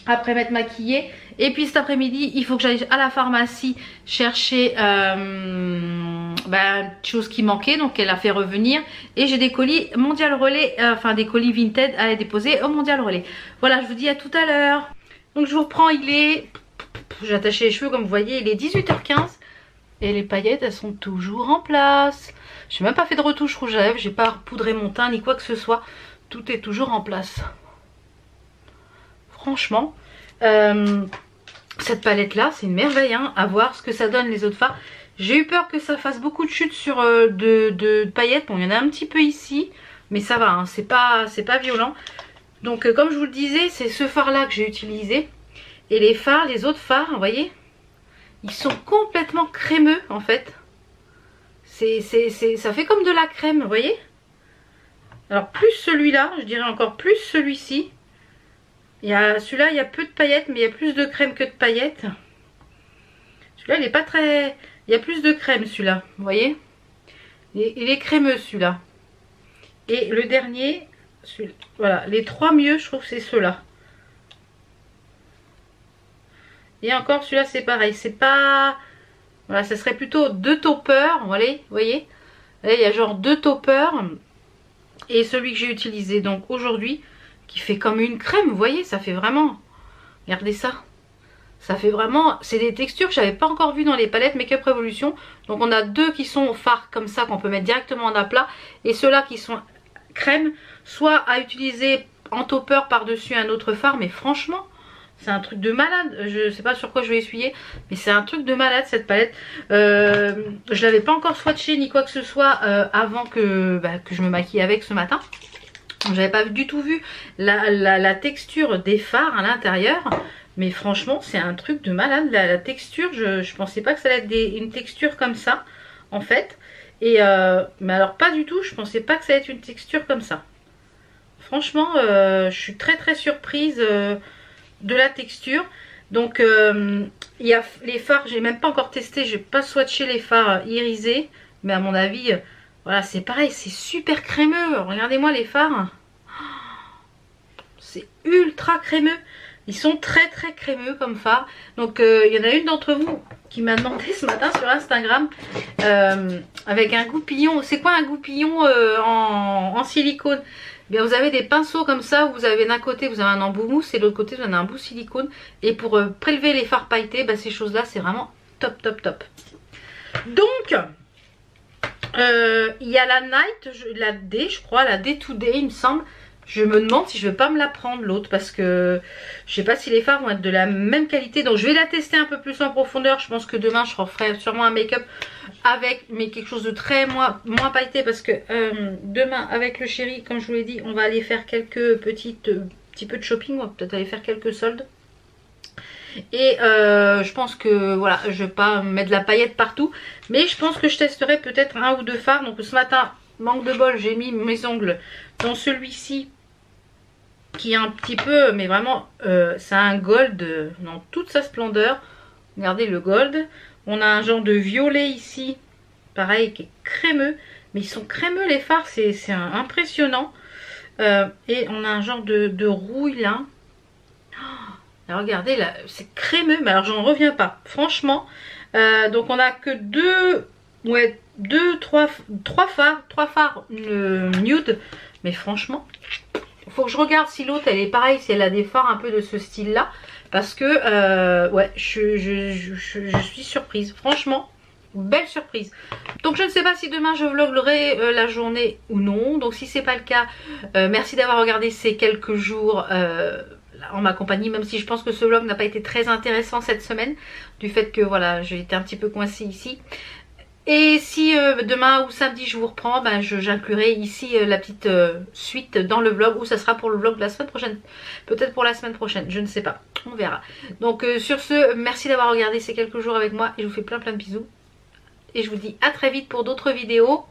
Après m'être maquillée. Et puis cet après-midi il faut que j'aille à la pharmacie chercher une chose qui manquait. Donc elle a fait revenir. Et j'ai des colis Mondial Relais, enfin des colis Vinted à déposer au Mondial Relais. Voilà, je vous dis à tout à l'heure. Donc je vous reprends, il est... J'ai attaché les cheveux comme vous voyez, il est 18h15. Et les paillettes elles sont toujours en place. J'ai même pas fait de retouche rouge à lèvres, j'ai pas poudré mon teint ni quoi que ce soit. Tout est toujours en place. Franchement, cette palette là c'est une merveille hein, à voir ce que ça donne les autres fards. J'ai eu peur que ça fasse beaucoup de chutes sur de paillettes. Bon il y en a un petit peu ici, mais ça va hein, c'est pas violent. Donc comme je vous le disais, c'est ce fard là que j'ai utilisé. Et les autres fards, vous voyez, ils sont complètement crémeux en fait. Ça fait comme de la crème, vous voyez. Alors plus celui-là, je dirais encore plus celui-ci. Celui-là il y a peu de paillettes, mais il y a plus de crème que de paillettes. Celui-là il est pas très... Il y a plus de crème celui-là, vous voyez. Il est crémeux celui-là. Et le dernier, voilà, les 3 mieux je trouve c'est ceux-là. Et encore celui-là c'est pareil, c'est pas... Voilà, ça serait plutôt 2 toppers, vous voyez. Là, il y a genre 2 toppers. Et celui que j'ai utilisé donc aujourd'hui, qui fait comme une crème, vous voyez, ça fait vraiment... Regardez ça. Ça fait vraiment, c'est des textures que j'avais pas encore vues dans les palettes Make-up Revolution. Donc on a deux qui sont fards comme ça qu'on peut mettre directement en aplat, et ceux-là qui sont crème, soit à utiliser en topper par dessus un autre fard. Mais franchement c'est un truc de malade. Je sais pas sur quoi je vais essuyer, mais c'est un truc de malade cette palette. Je l'avais pas encore swatché ni quoi que ce soit avant que je me maquille avec ce matin. J'avais pas du tout vu la texture des fards à l'intérieur. Mais franchement c'est un truc de malade. La texture, je pensais pas que ça allait être une texture comme ça en fait. Et mais alors pas du tout, je pensais pas que ça allait être une texture comme ça. Franchement je suis très surprise de la texture. Donc il y a les fards, j'ai même pas encore testé, j'ai pas swatché les fards irisés. Mais à mon avis voilà, c'est pareil, c'est super crémeux. Regardez-moi les fards, c'est ultra crémeux. Ils sont très crémeux comme fards. Donc il y en a une d'entre vous qui m'a demandé ce matin sur Instagram avec un goupillon. C'est quoi un goupillon en silicone? Bien, vous avez des pinceaux comme ça, où vous avez d'un côté vous avez un embout mousse et de l'autre côté vous avez un embout silicone. Et pour prélever les fards pailletés, ces choses là c'est vraiment top. Donc il y a la Night, la D je crois, la D to Day il me semble. Je me demande si je vais pas me la prendre l'autre, parce que je sais pas si les fards vont être de la même qualité. Donc je vais la tester un peu plus en profondeur. Je pense que demain je referai sûrement un make-up avec, mais quelque chose de très moins pailleté, parce que demain avec le chéri, comme je vous l'ai dit, on va aller faire quelques petits peu de shopping. On va peut-être aller faire quelques soldes. Et je pense que voilà, je vais pas mettre de la paillette partout, mais je pense que je testerai peut-être un ou deux fards. Donc ce matin, manque de bol, j'ai mis mes ongles dans celui-ci qui est un petit peu, mais vraiment c'est un gold dans toute sa splendeur. Regardez le gold. On a un genre de violet ici, pareil, qui est crémeux, mais ils sont crémeux les fards, c'est impressionnant. Et on a un genre de rouille là. Alors regardez là, c'est crémeux, mais alors j'en reviens pas, franchement. Donc on a que trois fards nude, mais franchement faut que je regarde si l'autre elle est pareille, si elle a des fards un peu de ce style là, parce que ouais, je suis surprise, franchement belle surprise. Donc je ne sais pas si demain je vloguerai la journée ou non. Donc si c'est pas le cas, merci d'avoir regardé ces quelques jours en ma compagnie, même si je pense que ce vlog n'a pas été très intéressant cette semaine, du fait que voilà, j'ai été un petit peu coincée ici. Et si demain ou samedi je vous reprends, j'inclurai ici la petite suite dans le vlog, ou ça sera pour le vlog de la semaine prochaine, peut-être pour la semaine prochaine, je ne sais pas, on verra. Donc sur ce, merci d'avoir regardé ces quelques jours avec moi, et je vous fais plein de bisous, et je vous dis à très vite pour d'autres vidéos.